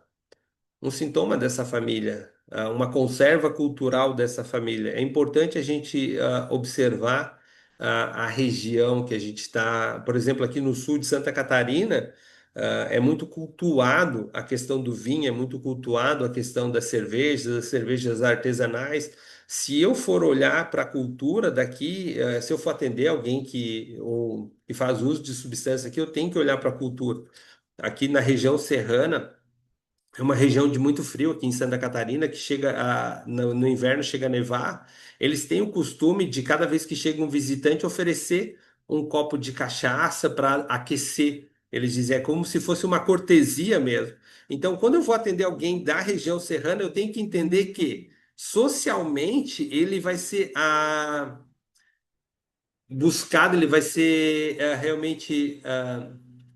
dessa família, uma conserva cultural dessa família. É importante a gente observar a região que a gente está. Por exemplo, aqui no sul de Santa Catarina, é muito cultuado a questão do vinho, é muito cultuado a questão das cervejas artesanais. Se eu for olhar para a cultura daqui, se eu for atender alguém que faz uso de substância aqui, eu tenho que olhar para a cultura. Aqui na região serrana, é uma região de muito frio aqui em Santa Catarina, que no inverno chega a nevar. Eles têm o costume de, cada vez que chega um visitante, oferecer um copo de cachaça para aquecer. Eles dizem, é como se fosse uma cortesia mesmo. Então, quando eu vou atender alguém da região serrana, eu tenho que entender que, socialmente, ele vai ser buscado, ele vai ser realmente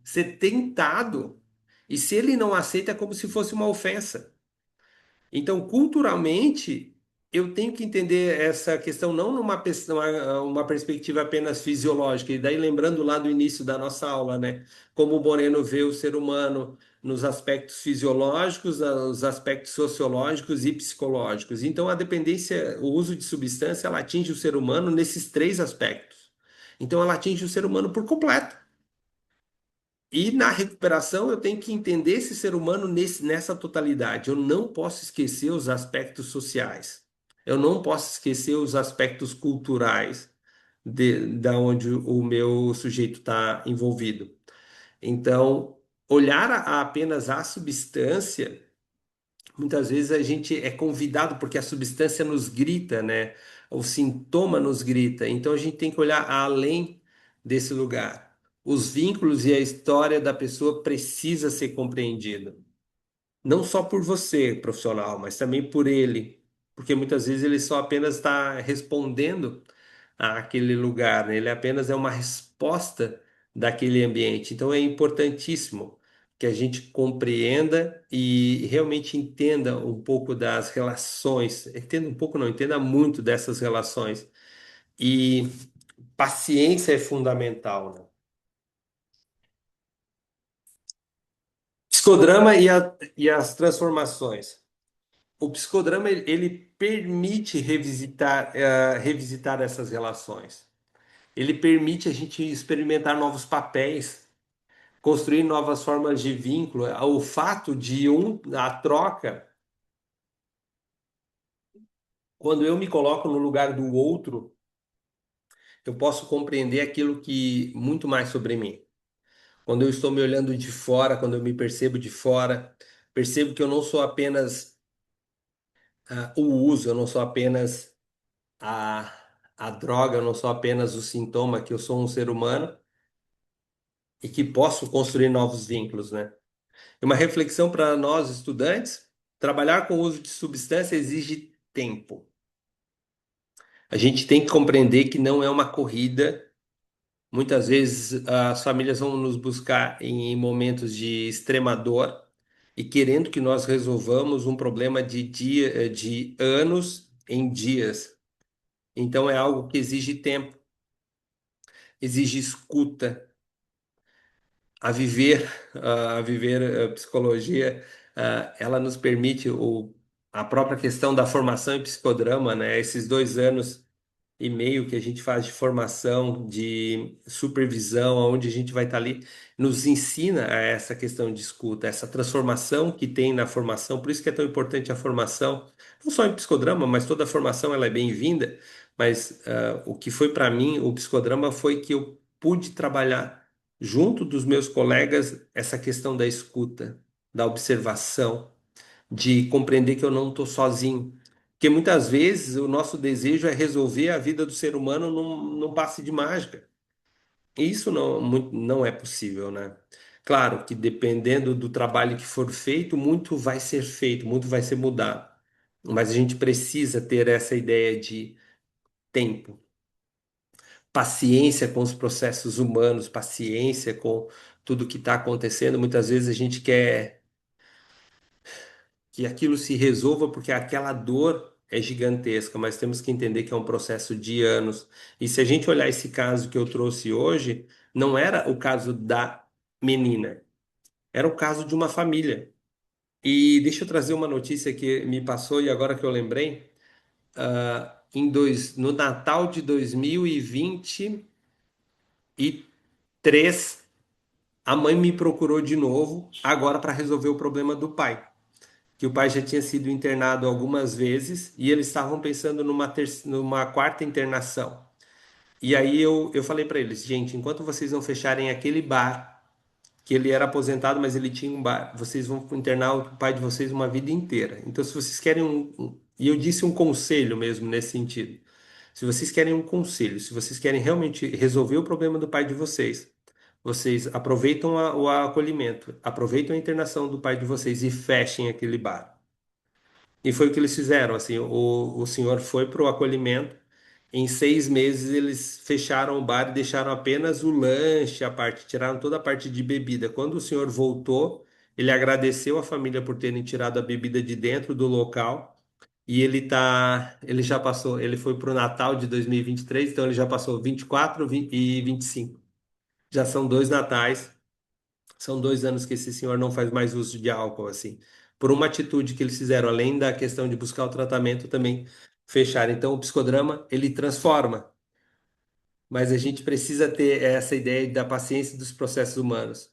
ser tentado. E se ele não aceita, é como se fosse uma ofensa. Então, culturalmente, eu tenho que entender essa questão não uma perspectiva apenas fisiológica. E daí, lembrando lá do início da nossa aula, né? Como o Moreno vê o ser humano nos aspectos fisiológicos, nos aspectos sociológicos e psicológicos. Então, a dependência, o uso de substância, ela atinge o ser humano nesses três aspectos. Então, ela atinge o ser humano por completo. E na recuperação eu tenho que entender esse ser humano nessa totalidade. Eu não posso esquecer os aspectos sociais. eu não posso esquecer os aspectos culturais da onde o meu sujeito está envolvido. Então, olhar apenas a substância, muitas vezes a gente é convidado porque a substância nos grita, né? O sintoma nos grita. Então, a gente tem que olhar além desse lugar. Os vínculos e a história da pessoa precisa ser compreendida. Não só por você, profissional, mas também por ele. Porque muitas vezes ele só apenas está respondendo àquele lugar, né? Ele apenas é uma resposta daquele ambiente. Então é importantíssimo que a gente compreenda e realmente entenda um pouco das relações. Entenda um pouco, não, entenda muito dessas relações. E paciência é fundamental, né? Psicodrama e as transformações. O psicodrama ele permite revisitar essas relações. Ele permite a gente experimentar novos papéis, construir novas formas de vínculo. O fato de a troca, quando eu me coloco no lugar do outro, eu posso compreender aquilo que muito mais sobre mim. Quando eu estou me olhando de fora, quando eu me percebo de fora, percebo que eu não sou apenas o uso, eu não sou apenas a, a droga, eu não sou apenas o sintoma, que eu sou um ser humano e que posso construir novos vínculos, né? E uma reflexão para nós, estudantes: trabalhar com o uso de substância exige tempo. A gente tem que compreender que não é uma corrida. Muitas vezes as famílias vão nos buscar em momentos de extrema dor e querendo que nós resolvamos um problema de anos em dias. Então é algo que exige tempo, exige escuta. A viver a psicologia, ela nos permite a própria questão da formação em psicodrama, né? Esses 2 anos e meio que a gente faz de formação, de supervisão, onde a gente vai estar ali, nos ensina a essa questão de escuta, essa transformação que tem na formação. Por isso que é tão importante a formação, não só em psicodrama, mas toda a formação ela é bem-vinda. Mas o que foi para mim o psicodrama foi que eu pude trabalhar junto dos meus colegas essa questão da escuta, da observação, de compreender que eu não estou sozinho. Porque muitas vezes o nosso desejo é resolver a vida do ser humano num passe de mágica. E isso não é possível, né? Claro que dependendo do trabalho que for feito, muito vai ser feito, muito vai ser mudado. Mas a gente precisa ter essa ideia de tempo, paciência com os processos humanos, paciência com tudo que está acontecendo. Muitas vezes a gente quer que aquilo se resolva porque aquela dor é gigantesca, mas temos que entender que é um processo de anos. E se a gente olhar esse caso que eu trouxe hoje, não era o caso da menina, era o caso de uma família. E deixa eu trazer uma notícia que me passou e agora que eu lembrei, no Natal de 2023, a mãe me procurou de novo, agora para resolver o problema do pai. Que o pai já tinha sido internado algumas vezes e eles estavam pensando numa quarta internação. E aí eu falei para eles, gente, enquanto vocês não fecharem aquele bar, que ele era aposentado, mas ele tinha um bar, vocês vão internar o pai de vocês uma vida inteira. Então, se vocês querem e eu disse um conselho mesmo nesse sentido. Se vocês querem um conselho, se vocês querem realmente resolver o problema do pai de vocês, vocês aproveitam o acolhimento, aproveitam a internação do pai de vocês e fechem aquele bar. E foi o que eles fizeram, assim, o senhor foi para o acolhimento, em 6 meses eles fecharam o bar e deixaram apenas o lanche, a parte, tiraram toda a parte de bebida. Quando o senhor voltou, ele agradeceu a família por terem tirado a bebida de dentro do local e ele já passou, ele foi para o Natal de 2023, então ele já passou 24 e 25. Já são 2 natais, são 2 anos que esse senhor não faz mais uso de álcool, assim, por uma atitude que eles fizeram, além da questão de buscar o tratamento, também fecharam. Então, o psicodrama, ele transforma, mas a gente precisa ter essa ideia da paciência dos processos humanos.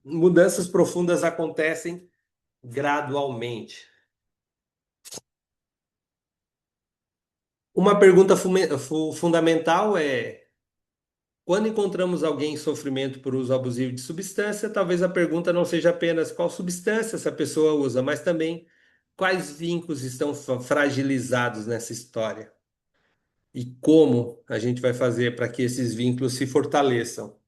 Mudanças profundas acontecem gradualmente. Uma pergunta fundamental é: quando encontramos alguém em sofrimento por uso abusivo de substância, talvez a pergunta não seja apenas qual substância essa pessoa usa, mas também quais vínculos estão fragilizados nessa história e como a gente vai fazer para que esses vínculos se fortaleçam.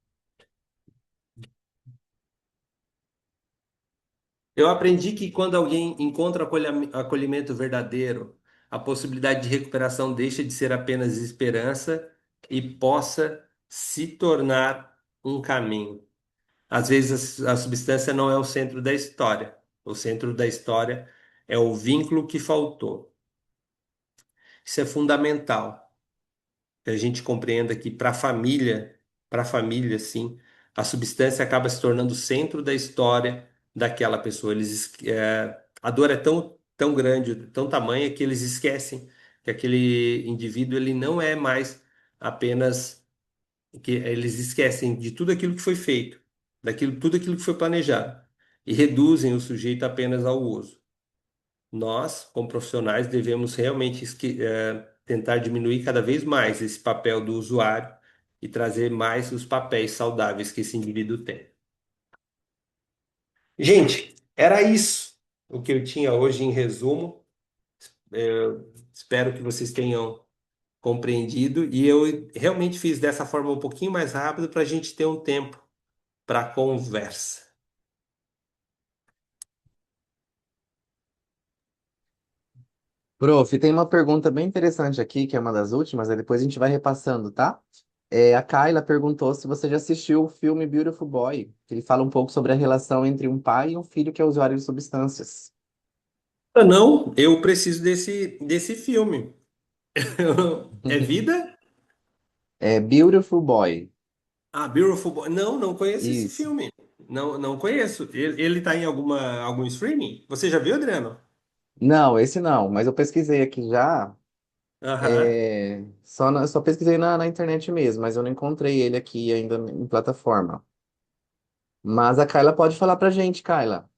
Eu aprendi que quando alguém encontra acolhimento verdadeiro, a possibilidade de recuperação deixa de ser apenas esperança e possa se tornar um caminho. Às vezes a substância não é o centro da história. O centro da história é o vínculo que faltou. Isso é fundamental, que a gente compreenda que para a família, sim, a substância acaba se tornando o centro da história daquela pessoa. A dor é tão grande, tão tamanha que eles esquecem que aquele indivíduo ele não é mais apenas que eles esquecem de tudo aquilo que foi feito, tudo aquilo que foi planejado e reduzem o sujeito apenas ao uso. Nós, como profissionais, devemos realmente tentar diminuir cada vez mais esse papel do usuário e trazer mais os papéis saudáveis que esse indivíduo tem. Gente, era isso o que eu tinha hoje em resumo. Espero que vocês tenham compreendido e eu realmente fiz dessa forma um pouquinho mais rápido para a gente ter um tempo para conversa. Prof, tem uma pergunta bem interessante aqui, que é uma das últimas, aí depois a gente vai repassando, tá? A Kayla perguntou se você já assistiu o filme Beautiful Boy, que ele fala um pouco sobre a relação entre um pai e um filho que é usuário de substâncias. Ah, não, eu preciso desse filme. É Vida? É Beautiful Boy. Ah, Beautiful Boy. Não, não conheço esse Isso. filme. Não, não conheço. Ele tá em algum streaming? Você já viu, Adriano? Não, esse não, mas eu pesquisei aqui já. Aham. Só pesquisei na internet mesmo, mas eu não encontrei ele aqui ainda em plataforma. Mas a Kayla pode falar pra gente, Kayla.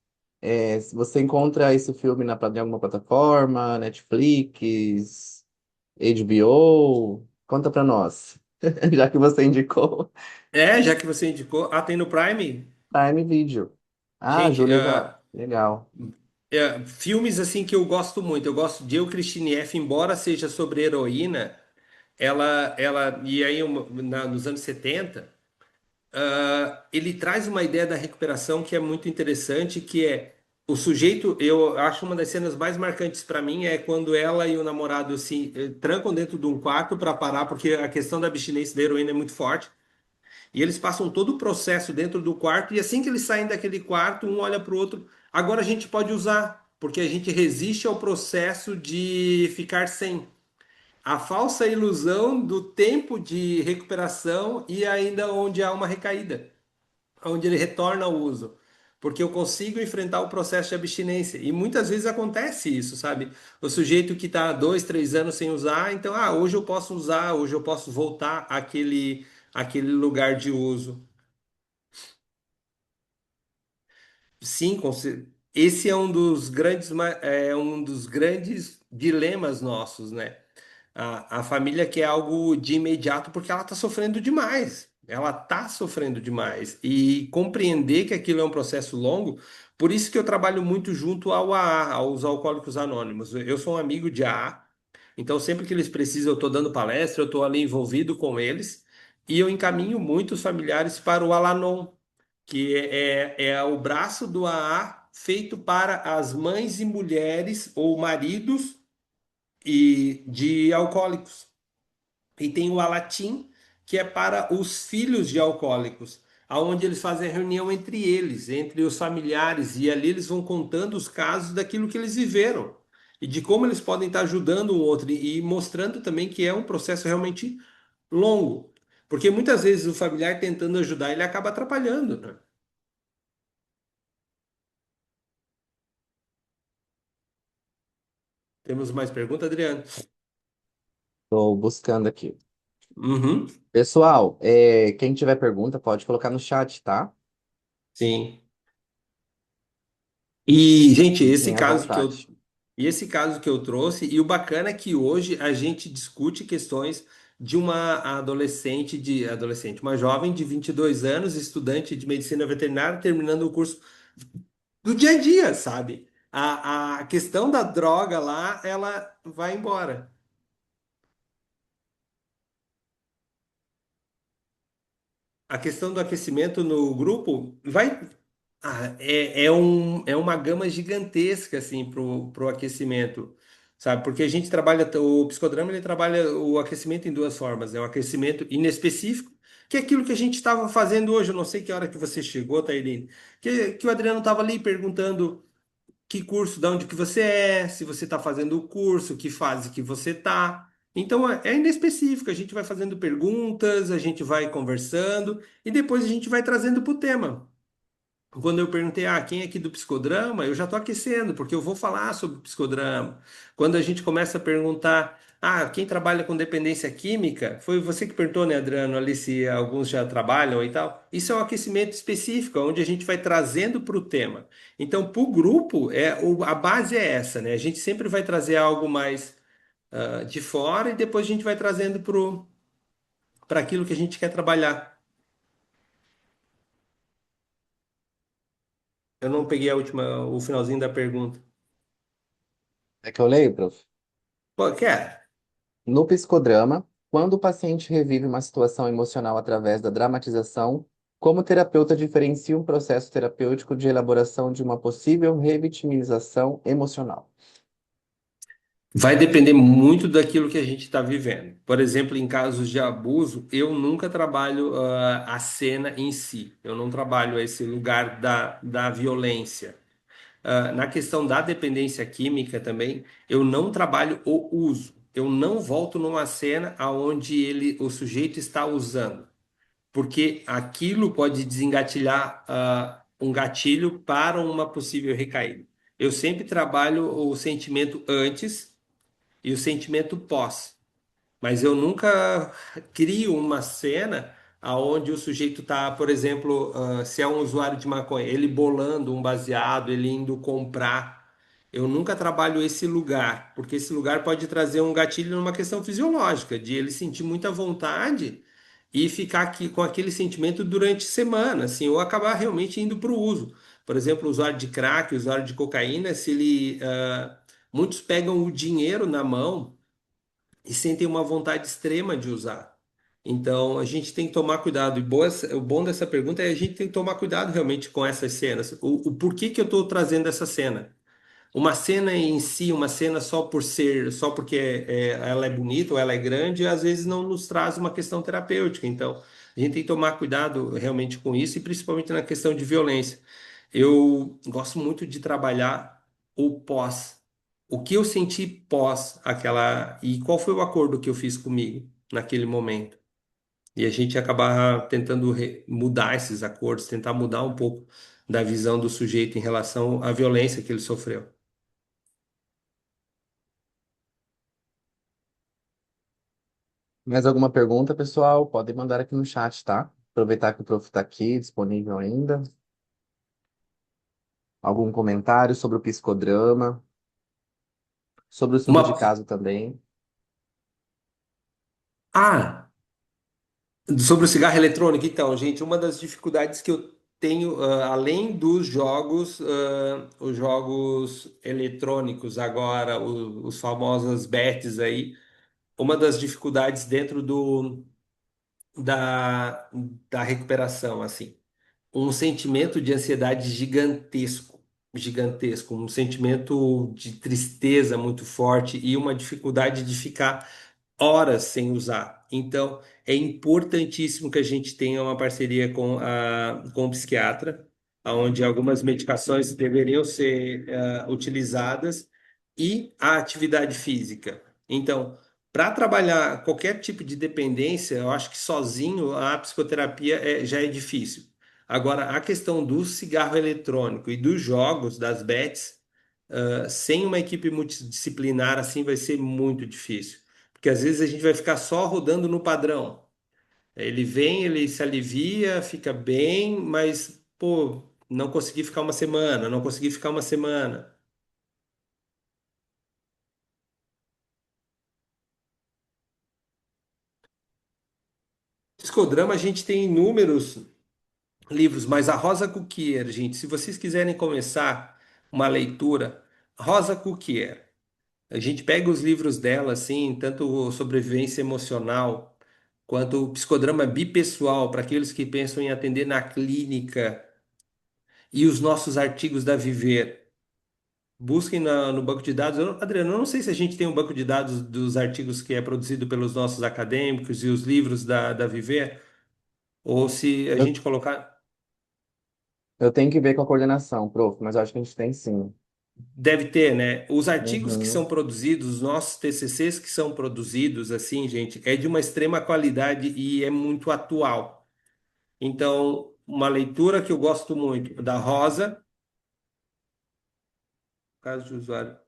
Se você encontra esse filme em alguma plataforma, Netflix, HBO, conta pra nós. Já que você indicou É, já que você indicou. Ah, tem no Prime? Prime Video. Ah, a Gente, Júlia já. Legal. filmes assim que eu gosto muito. Eu gosto de Eu, Christine F., embora seja sobre heroína, e aí nos anos 70. Ele traz uma ideia da recuperação que é muito interessante, que é o sujeito, eu acho uma das cenas mais marcantes para mim é quando ela e o namorado se trancam dentro de um quarto para parar, porque a questão da abstinência da heroína é muito forte, e eles passam todo o processo dentro do quarto, e assim que eles saem daquele quarto, um olha para o outro, agora a gente pode usar, porque a gente resiste ao processo de ficar sem. A falsa ilusão do tempo de recuperação e ainda onde há uma recaída onde ele retorna ao uso. Porque eu consigo enfrentar o processo de abstinência. E muitas vezes acontece isso, sabe? O sujeito que está 2, 3 anos sem usar, então, hoje eu posso usar, hoje eu posso voltar àquele lugar de uso. Sim, esse é um dos grandes dilemas nossos, né? A família quer algo de imediato porque ela está sofrendo demais. Ela está sofrendo demais. E compreender que aquilo é um processo longo, por isso que eu trabalho muito junto ao AA, aos Alcoólicos Anônimos. Eu sou um amigo de AA, então sempre que eles precisam, eu estou dando palestra, eu estou ali envolvido com eles, e eu encaminho muitos familiares para o Alanon, que é o braço do AA feito para as mães e mulheres ou maridos de alcoólicos. E tem o Alatim, que é para os filhos de alcoólicos, aonde eles fazem a reunião entre eles, entre os familiares, e ali eles vão contando os casos daquilo que eles viveram e de como eles podem estar ajudando um outro e mostrando também que é um processo realmente longo. Porque muitas vezes o familiar tentando ajudar, ele acaba atrapalhando, né? Temos mais pergunta, Adriano? Estou buscando aqui. Uhum, Pessoal, quem tiver pergunta pode colocar no chat, tá? sim. E, gente, esse Fiquem à caso vontade. E esse caso que eu trouxe, e o bacana é que hoje a gente discute questões de uma uma jovem de 22 anos, estudante de medicina veterinária, terminando o curso do dia a dia, sabe? A questão da droga lá, ela vai embora. A questão do aquecimento no grupo vai. É uma gama gigantesca assim pro aquecimento, sabe? Porque a gente trabalha, o psicodrama ele trabalha o aquecimento em duas formas, né? O aquecimento inespecífico, que é aquilo que a gente estava fazendo hoje. Eu não sei que hora que você chegou, Tairine, que o Adriano estava ali perguntando que curso, de onde que você é, se você está fazendo o curso, que fase que você está. Então é inespecífico, a gente vai fazendo perguntas, a gente vai conversando e depois a gente vai trazendo para o tema. Quando eu perguntei, quem é aqui do psicodrama, eu já estou aquecendo, porque eu vou falar sobre psicodrama. Quando a gente começa a perguntar, quem trabalha com dependência química, foi você que perguntou, né, Adriano, ali se alguns já trabalham e tal. Isso é um aquecimento específico, onde a gente vai trazendo para o tema. Então, para o grupo, a base é essa, né? A gente sempre vai trazer algo mais de fora e depois a gente vai trazendo para aquilo que a gente quer trabalhar. Eu não peguei o finalzinho da pergunta. É que eu leio, prof. Pô, quer? No psicodrama, quando o paciente revive uma situação emocional através da dramatização, como o terapeuta diferencia um processo terapêutico de elaboração de uma possível revitimização emocional? Vai depender muito daquilo que a gente está vivendo. Por exemplo, em casos de abuso, eu nunca trabalho a cena em si, eu não trabalho esse lugar da violência. Na questão da dependência química também, eu não trabalho o uso. Eu não volto numa cena aonde o sujeito está usando, porque aquilo pode desengatilhar um gatilho para uma possível recaída. Eu sempre trabalho o sentimento antes e o sentimento pós. Mas eu nunca crio uma cena aonde o sujeito está, por exemplo, se é um usuário de maconha, ele bolando um baseado, ele indo comprar. Eu nunca trabalho esse lugar, porque esse lugar pode trazer um gatilho numa questão fisiológica, de ele sentir muita vontade e ficar aqui com aquele sentimento durante semana, assim, ou acabar realmente indo para o uso. Por exemplo, o usuário de crack, o usuário de cocaína, se ele, muitos pegam o dinheiro na mão e sentem uma vontade extrema de usar. Então, a gente tem que tomar cuidado. O bom dessa pergunta é a gente tem que tomar cuidado realmente com essas cenas. O porquê que eu estou trazendo essa cena? Uma cena em si, uma cena só por ser, só porque ela é bonita ou ela é grande, às vezes não nos traz uma questão terapêutica. Então, a gente tem que tomar cuidado realmente com isso e principalmente na questão de violência. Eu gosto muito de trabalhar o pós. O que eu senti pós aquela. E qual foi o acordo que eu fiz comigo naquele momento? E a gente acabar tentando mudar esses acordos, tentar mudar um pouco da visão do sujeito em relação à violência que ele sofreu. Mais alguma pergunta, pessoal? Podem mandar aqui no chat, tá? Aproveitar que o prof está aqui, disponível ainda. Algum comentário sobre o psicodrama, sobre o estudo de Uma. caso também. Ah, sobre o cigarro eletrônico, então, gente, uma das dificuldades que eu tenho, além dos jogos, os jogos eletrônicos agora, os famosos bets aí, uma das dificuldades dentro da, da recuperação, assim, um sentimento de ansiedade gigantesco, gigantesco, um sentimento de tristeza muito forte e uma dificuldade de ficar horas sem usar. Então, é importantíssimo que a gente tenha uma parceria com o psiquiatra, onde algumas medicações deveriam ser utilizadas e a atividade física. Então, para trabalhar qualquer tipo de dependência, eu acho que sozinho a psicoterapia já é difícil. Agora, a questão do cigarro eletrônico e dos jogos, das bets, sem uma equipe multidisciplinar assim vai ser muito difícil. Porque às vezes a gente vai ficar só rodando no padrão. Ele vem, ele se alivia, fica bem, mas, pô, não consegui ficar uma semana, não consegui ficar uma semana. Psicodrama, a gente tem inúmeros livros, mas a Rosa Cookier, gente, se vocês quiserem começar uma leitura, Rosa Cookier, a gente pega os livros dela, assim, tanto sobrevivência emocional, quanto o psicodrama bipessoal, para aqueles que pensam em atender na clínica, e os nossos artigos da Viver. Busquem no banco de dados. Adriano, eu não sei se a gente tem um banco de dados dos artigos que é produzido pelos nossos acadêmicos e os livros da Viver, ou se a Eu, gente colocar. eu tenho que ver com a coordenação, prof, mas eu acho que a gente tem sim. Deve ter, né? Os artigos que são Uhum. produzidos, os nossos TCCs que são produzidos, assim, gente, é de uma extrema qualidade e é muito atual. Então, uma leitura que eu gosto muito, da Rosa, caso de usuário.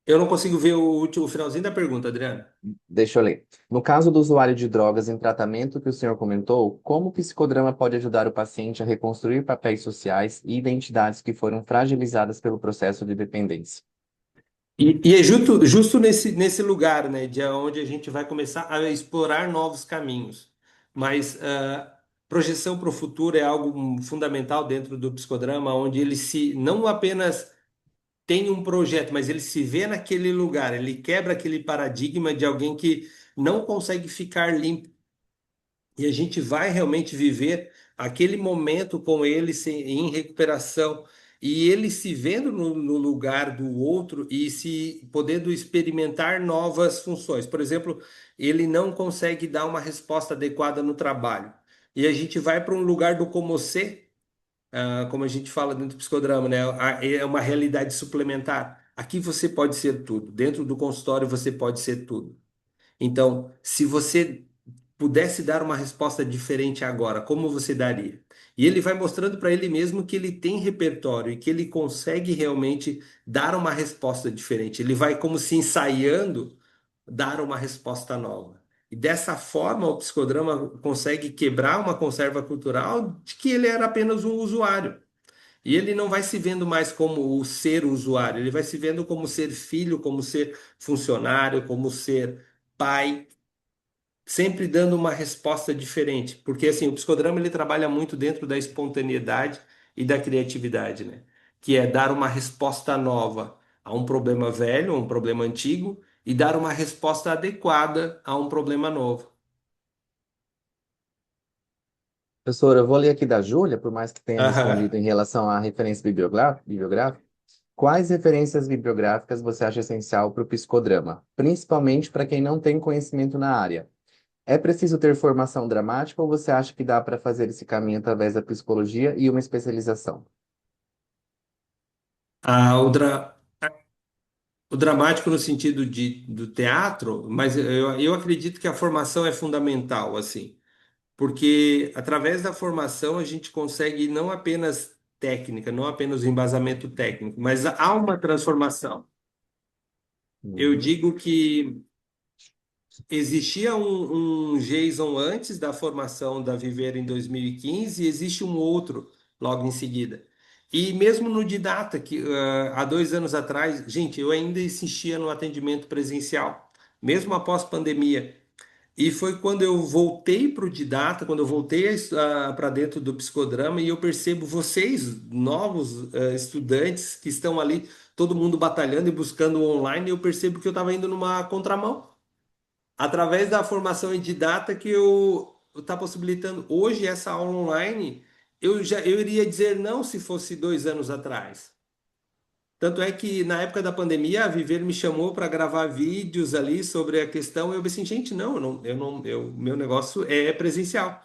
Eu não consigo ver o finalzinho da pergunta, Adriano. Deixa eu ler. No caso do usuário de drogas em tratamento que o senhor comentou, como o psicodrama pode ajudar o paciente a reconstruir papéis sociais e identidades que foram fragilizadas pelo processo de dependência? E é justo nesse lugar, né, de onde a gente vai começar a explorar novos caminhos. Mas projeção para o futuro é algo fundamental dentro do psicodrama, onde ele se não apenas tem um projeto, mas ele se vê naquele lugar, ele quebra aquele paradigma de alguém que não consegue ficar limpo. E a gente vai realmente viver aquele momento com ele em recuperação e ele se vendo no lugar do outro e se podendo experimentar novas funções. Por exemplo, ele não consegue dar uma resposta adequada no trabalho. E a gente vai para um lugar do como ser, como a gente fala dentro do psicodrama, né? É uma realidade suplementar. Aqui você pode ser tudo. Dentro do consultório você pode ser tudo. Então, se você pudesse dar uma resposta diferente agora, como você daria? E ele vai mostrando para ele mesmo que ele tem repertório e que ele consegue realmente dar uma resposta diferente. Ele vai como se ensaiando dar uma resposta nova. E dessa forma, o psicodrama consegue quebrar uma conserva cultural de que ele era apenas um usuário. E ele não vai se vendo mais como o ser usuário, ele vai se vendo como ser filho, como ser funcionário, como ser pai, sempre dando uma resposta diferente, porque assim, o psicodrama ele trabalha muito dentro da espontaneidade e da criatividade, né? Que é dar uma resposta nova a um problema velho, a um problema antigo, e dar uma resposta adequada a um problema novo. Professor, eu vou ler aqui da Júlia, por mais que tenha Aham. respondido em relação à referência bibliográfica. Quais referências bibliográficas você acha essencial para o psicodrama, principalmente para quem não tem conhecimento na área? É preciso ter formação dramática ou você acha que dá para fazer esse caminho através da psicologia e uma especialização? Ah, o dramático no sentido do teatro, mas eu acredito que a formação é fundamental, assim. Porque através da formação a gente consegue não apenas técnica, não apenas o embasamento técnico, mas há uma transformação. Eu Uhum. digo que existia um Jason antes da formação da Viver em 2015 e existe um outro logo em seguida. E mesmo no Didata, que há 2 anos atrás, gente, eu ainda insistia no atendimento presencial, mesmo após pandemia. E foi quando eu voltei para o Didata, quando eu voltei para dentro do psicodrama, e eu percebo vocês, novos estudantes que estão ali, todo mundo batalhando e buscando o online, e eu percebo que eu estava indo numa contramão. Através da formação em Didata que eu está possibilitando hoje essa aula online, eu iria dizer não se fosse 2 anos atrás. Tanto é que na época da pandemia, a Viver me chamou para gravar vídeos ali sobre a questão. E eu pensei, gente, não, meu negócio é presencial.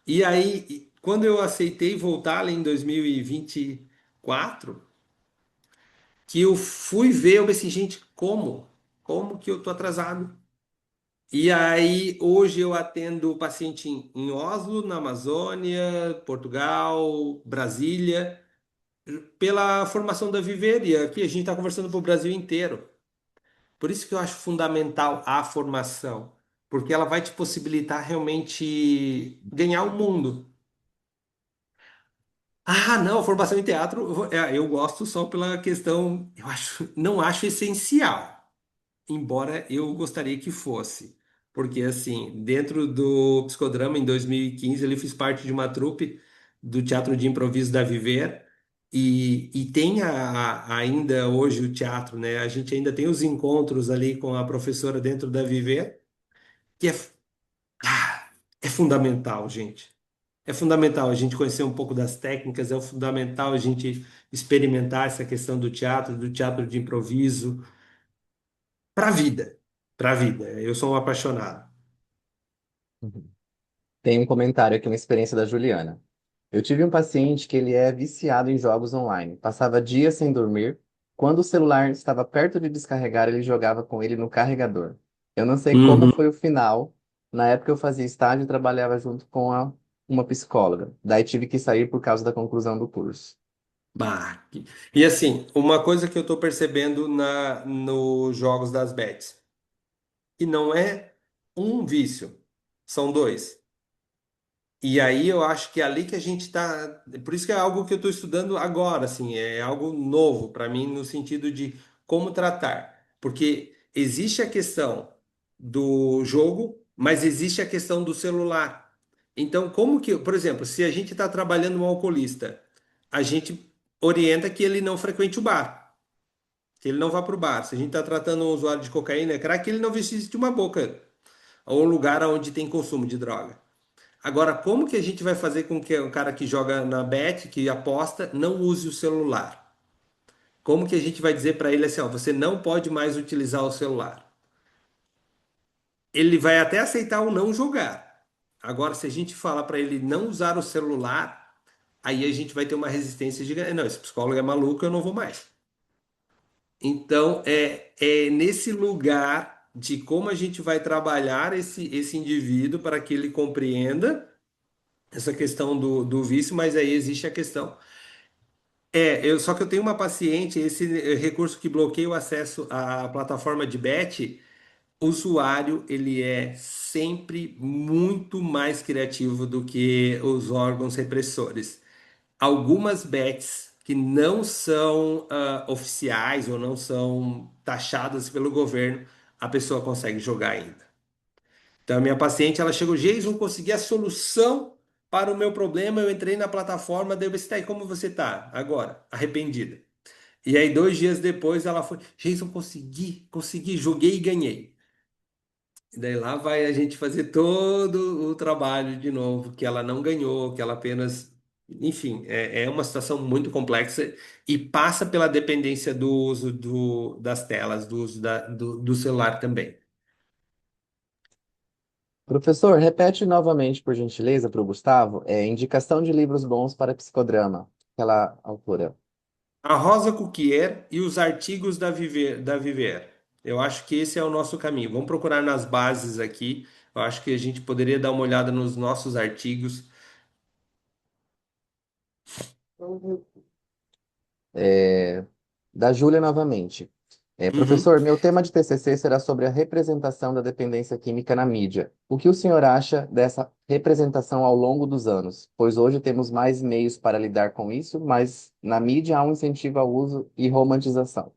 E aí, quando eu aceitei voltar ali em 2024, que eu fui ver, eu pensei, gente, como? Como que eu tô atrasado? E aí, hoje eu atendo paciente em Oslo, na Amazônia, Portugal, Brasília, pela formação da Viver. E aqui a gente está conversando para o Brasil inteiro. Por isso que eu acho fundamental a formação, porque ela vai te possibilitar realmente ganhar o mundo. Ah, não, a formação em teatro, eu gosto só pela questão, eu acho, não acho essencial. embora eu gostaria que fosse. Porque, assim, dentro do Psicodrama, em 2015, ele fiz parte de uma trupe do Teatro de Improviso da Viver, e tem ainda hoje o teatro, né? A gente ainda tem os encontros ali com a professora dentro da Viver, que é fundamental, gente. É fundamental a gente conhecer um pouco das técnicas, é fundamental a gente experimentar essa questão do teatro de improviso, para a vida. Para a vida. Eu sou um apaixonado. Uhum. Tem um comentário aqui, uma experiência da Juliana. Eu tive um paciente que ele é viciado em jogos online. Passava dias sem dormir. Quando o celular estava perto de descarregar, ele jogava com ele no carregador. Eu não sei como Uhum. foi o final. Na época eu fazia estágio e trabalhava junto com uma psicóloga. Daí tive que sair por causa da conclusão do curso. Bah. E assim, uma coisa que eu estou percebendo nos jogos das bets, que não é um vício, são dois. E aí eu acho que é ali que a gente está. Por isso que é algo que eu estou estudando agora, assim, é algo novo para mim no sentido de como tratar. Porque existe a questão do jogo, mas existe a questão do celular. Então, como que, por exemplo, se a gente está trabalhando um alcoolista, a gente orienta que ele não frequente o bar, que ele não vá para o bar. Se a gente está tratando um usuário de cocaína, crack, que ele não visite uma boca ou um lugar onde tem consumo de droga. Agora, como que a gente vai fazer com que o cara que joga na bet, que aposta, não use o celular? Como que a gente vai dizer para ele assim, ó, você não pode mais utilizar o celular? Ele vai até aceitar o não jogar. Agora, se a gente falar para ele não usar o celular, aí a gente vai ter uma resistência gigante. Não, esse psicólogo é maluco, eu não vou mais. Então, é nesse lugar de como a gente vai trabalhar esse indivíduo para que ele compreenda essa questão do vício, mas aí existe a questão. Só que eu tenho uma paciente, esse recurso que bloqueia o acesso à plataforma de bet, o usuário ele é sempre muito mais criativo do que os órgãos repressores. Algumas bets que não são oficiais ou não são taxadas pelo governo, a pessoa consegue jogar ainda. Então, a minha paciente, ela chegou, Jason, consegui a solução para o meu problema, eu entrei na plataforma, daí eu disse, tá, e como você tá agora? Arrependida. E aí, 2 dias depois, ela foi, Jason, consegui, joguei e ganhei. E daí lá vai a gente fazer todo o trabalho de novo, que ela não ganhou, que ela apenas. Enfim, é uma situação muito complexa e passa pela dependência do uso das telas, do uso do celular também. Professor, repete novamente, por gentileza, para o Gustavo, indicação de livros bons para psicodrama. Aquela autora. A Rosa Cookier e os artigos da Viver. Eu acho que esse é o nosso caminho. Vamos procurar nas bases aqui. Eu acho que a gente poderia dar uma olhada nos nossos artigos. É, da Júlia novamente. Uhum. Professor, meu tema de TCC será sobre a representação da dependência química na mídia. O que o senhor acha dessa representação ao longo dos anos? Pois hoje temos mais meios para lidar com isso, mas na mídia há um incentivo ao uso e romantização.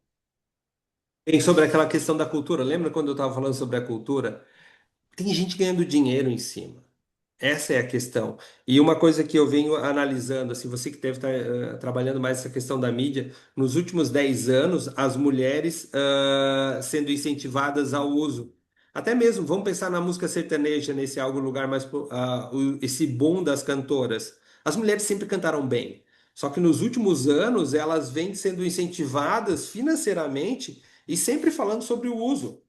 Tem sobre aquela questão da cultura. Lembra quando eu estava falando sobre a cultura? Tem gente ganhando dinheiro em cima. Essa é a questão. E uma coisa que eu venho analisando, assim, você que deve estar trabalhando mais essa questão da mídia, nos últimos 10 anos, as mulheres sendo incentivadas ao uso. Até mesmo, vamos pensar na música sertaneja, nesse algo lugar mais, esse boom das cantoras. As mulheres sempre cantaram bem. Só que nos últimos anos, elas vêm sendo incentivadas financeiramente e sempre falando sobre o uso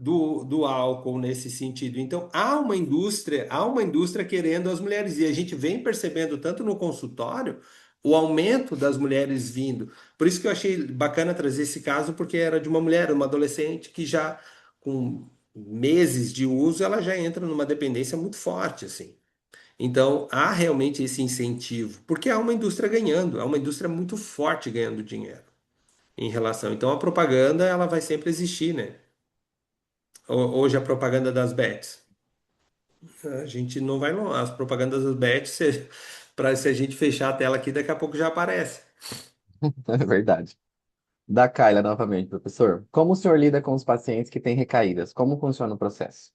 do álcool nesse sentido. Então, há uma indústria querendo as mulheres, e a gente vem percebendo tanto no consultório o aumento das mulheres vindo. Por isso que eu achei bacana trazer esse caso, porque era de uma mulher, uma adolescente que já com meses de uso, ela já entra numa dependência muito forte, assim. Então, há realmente esse incentivo, porque há uma indústria ganhando, há uma indústria muito forte ganhando dinheiro em relação. Então, a propaganda, ela vai sempre existir, né? Hoje a propaganda das bets. A gente não vai longe. As propagandas das bets, se a gente fechar a tela aqui, daqui a pouco já aparece. É verdade. Da Kaila novamente, professor. Como o senhor lida com os pacientes que têm recaídas? Como funciona o processo?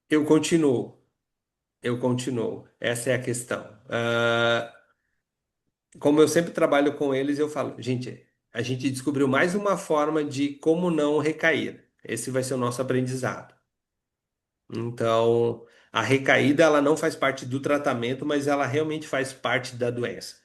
Eu continuo, eu continuo. Essa é a questão. Como eu sempre trabalho com eles, eu falo, gente, a gente descobriu mais uma forma de como não recair. Esse vai ser o nosso aprendizado. Então, a recaída, ela não faz parte do tratamento, mas ela realmente faz parte da doença.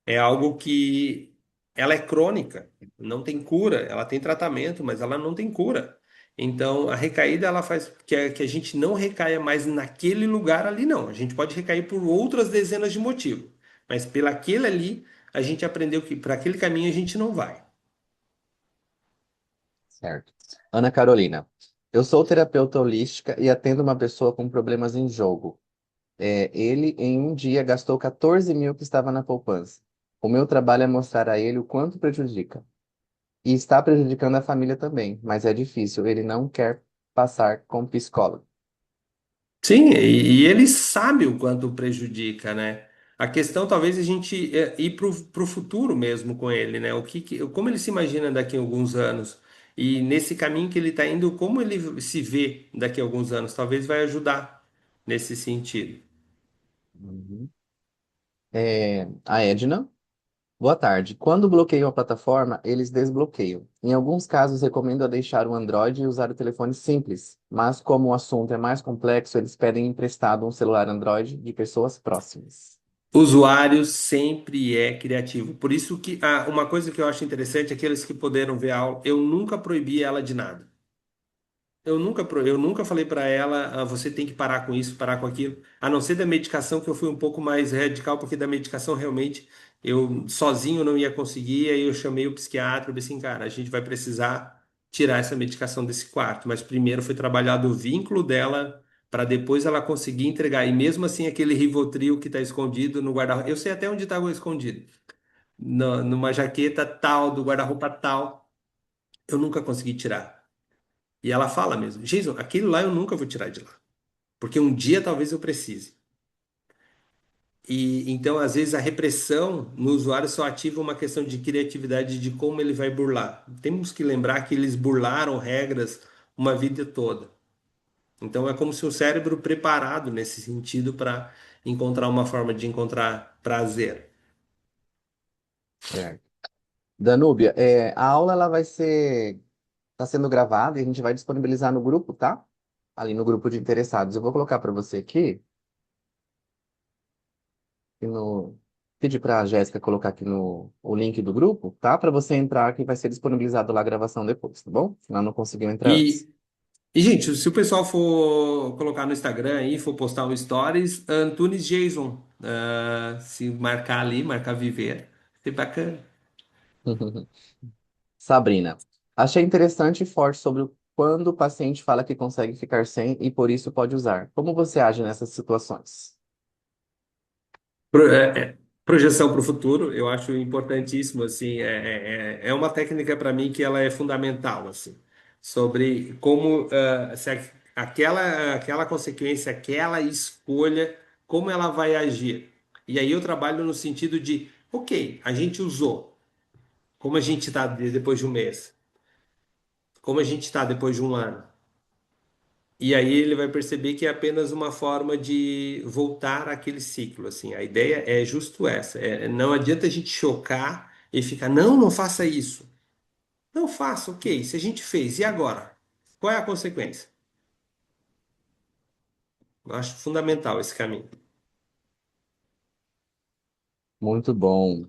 É algo que ela é crônica, não tem cura, ela tem tratamento, mas ela não tem cura. Então, a recaída ela faz que a gente não recaia mais naquele lugar ali, não. A gente pode recair por outras dezenas de motivos, mas pelaquele ali, a gente aprendeu que para aquele caminho a gente não vai. Certo. Ana Carolina. Eu sou terapeuta holística e atendo uma pessoa com problemas em jogo. Ele, em um dia, gastou 14 mil que estava na poupança. O meu trabalho é mostrar a ele o quanto prejudica. E está prejudicando a família também, mas é difícil. Ele não quer passar com psicólogo. Sim, e ele sabe o quanto prejudica, né? A questão talvez a gente ir para o futuro mesmo com ele, né? Como ele se imagina daqui a alguns anos e nesse caminho que ele está indo, como ele se vê daqui a alguns anos, talvez vai ajudar nesse sentido. Uhum. A Edna. Boa tarde. Quando bloqueiam a plataforma, eles desbloqueiam. Em alguns casos, recomendo a deixar o Android e usar o telefone simples, mas como o assunto é mais complexo, eles pedem emprestado um celular Android de pessoas próximas. Usuário sempre é criativo. Por isso que uma coisa que eu acho interessante, aqueles que puderam ver a aula, eu nunca proibi ela de nada. Eu nunca falei para ela, você tem que parar com isso, parar com aquilo. A não ser da medicação, que eu fui um pouco mais radical, porque da medicação realmente eu sozinho não ia conseguir. Aí eu chamei o psiquiatra e disse assim, cara, a gente vai precisar tirar essa medicação desse quarto. Mas primeiro foi trabalhado o vínculo dela para depois ela conseguir entregar. E mesmo assim, aquele Rivotril que está escondido no guarda-roupa, eu sei até onde está escondido, numa jaqueta tal, do guarda-roupa tal, eu nunca consegui tirar. E ela fala mesmo, Jason, aquele lá eu nunca vou tirar de lá, porque um dia talvez eu precise. E então, às vezes, a repressão no usuário só ativa uma questão de criatividade de como ele vai burlar. Temos que lembrar que eles burlaram regras uma vida toda. Então, é como se o cérebro preparado nesse sentido para encontrar uma forma de encontrar prazer. Certo. Danúbia, a aula ela vai ser, está sendo gravada e a gente vai disponibilizar no grupo, tá? Ali no grupo de interessados. Eu vou colocar para você aqui, e no, pedir para a Jéssica colocar aqui no o link do grupo, tá? Para você entrar, que vai ser disponibilizado lá a gravação depois, tá bom? Se ela não conseguiu entrar antes. E, gente, se o pessoal for colocar no Instagram aí, for postar um stories, Antunes Jason, se marcar ali, marcar viver, é bacana. Sabrina, achei interessante e forte sobre quando o paciente fala que consegue ficar sem e por isso pode usar. Como você age nessas situações? Projeção para o futuro, eu acho importantíssimo, assim, é uma técnica para mim que ela é fundamental, assim, sobre como, se aquela consequência, aquela escolha, como ela vai agir. E aí eu trabalho no sentido de, ok, a gente usou, como a gente está depois de um mês, como a gente está depois de um ano. E aí ele vai perceber que é apenas uma forma de voltar àquele ciclo, assim. A ideia é justo essa. Não adianta a gente chocar e ficar, não, não faça isso. Não faça, ok. Se a gente fez, e agora? Qual é a consequência? Eu acho fundamental esse caminho. Muito bom.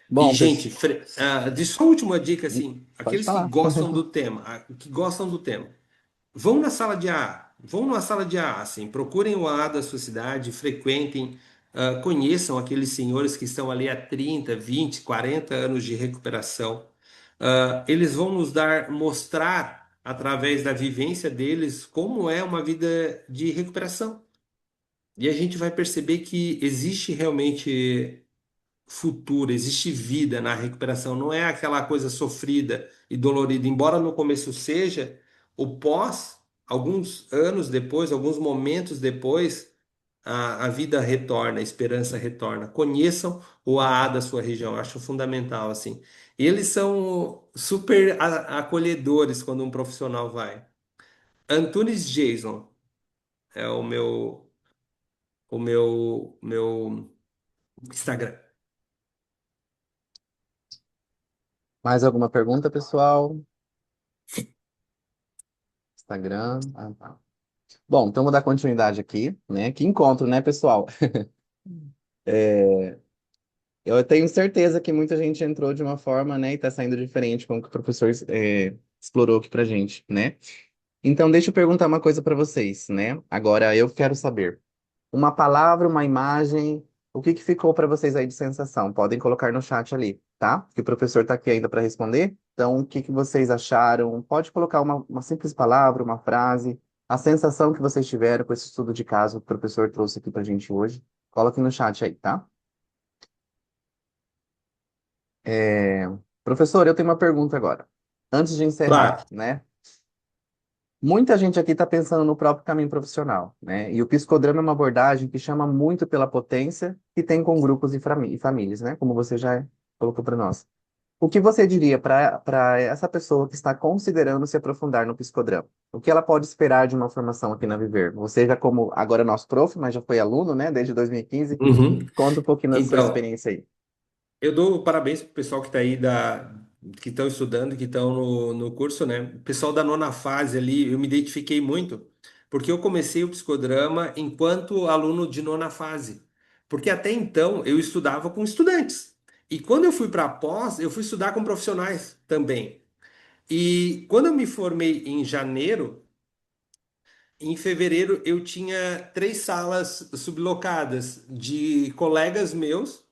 E, Bom, gente, pessoal, de só última dica, assim, pode aqueles que falar. gostam do tema, que gostam do tema. Vão na sala de AA, vão na sala de AA, assim, procurem o AA da sua cidade, frequentem, conheçam aqueles senhores que estão ali há 30, 20, 40 anos de recuperação. Eles vão nos mostrar, através da vivência deles, como é uma vida de recuperação. E a gente vai perceber que existe realmente futuro, existe vida na recuperação, não é aquela coisa sofrida e dolorida, embora no começo seja, o pós, alguns anos depois, alguns momentos depois, a vida retorna, a esperança retorna. Conheçam o AA da sua região, acho fundamental, assim. Eles são super acolhedores quando um profissional vai. Antunes Jason é o meu Instagram. Mais alguma pergunta, pessoal? Instagram. Ah, tá. Bom, então vou dar continuidade aqui, né? Que encontro, né, pessoal? Eu tenho certeza que muita gente entrou de uma forma, né, e tá saindo diferente com o que o professor explorou aqui pra gente, né? Então, deixa eu perguntar uma coisa para vocês, né? Agora eu quero saber. Uma palavra, uma imagem, o que que ficou para vocês aí de sensação? Podem colocar no chat ali, tá? Que o professor está aqui ainda para responder. Então, o que que vocês acharam? Pode colocar uma simples palavra, uma frase, a sensação que vocês tiveram com esse estudo de caso que o professor trouxe aqui para a gente hoje. Coloquem no chat aí, tá? É, Professor, eu tenho uma pergunta agora. Antes de encerrar, Claro. né? Muita gente aqui está pensando no próprio caminho profissional, né? E o psicodrama é uma abordagem que chama muito pela potência que tem com grupos e famílias, né? Como você já colocou para nós. O que você diria para essa pessoa que está considerando se aprofundar no psicodrama? O que ela pode esperar de uma formação aqui na Viver? Você já como agora nosso prof, mas já foi aluno, né? Desde 2015. Uhum. Conta um pouquinho da sua Então, experiência aí. eu dou parabéns pro pessoal que está aí que estão estudando, que estão no curso, né? O pessoal da nona fase ali, eu me identifiquei muito, porque eu comecei o psicodrama enquanto aluno de nona fase. Porque até então eu estudava com estudantes. E quando eu fui para a pós, eu fui estudar com profissionais também. E quando eu me formei em janeiro, em fevereiro eu tinha 3 salas sublocadas de colegas meus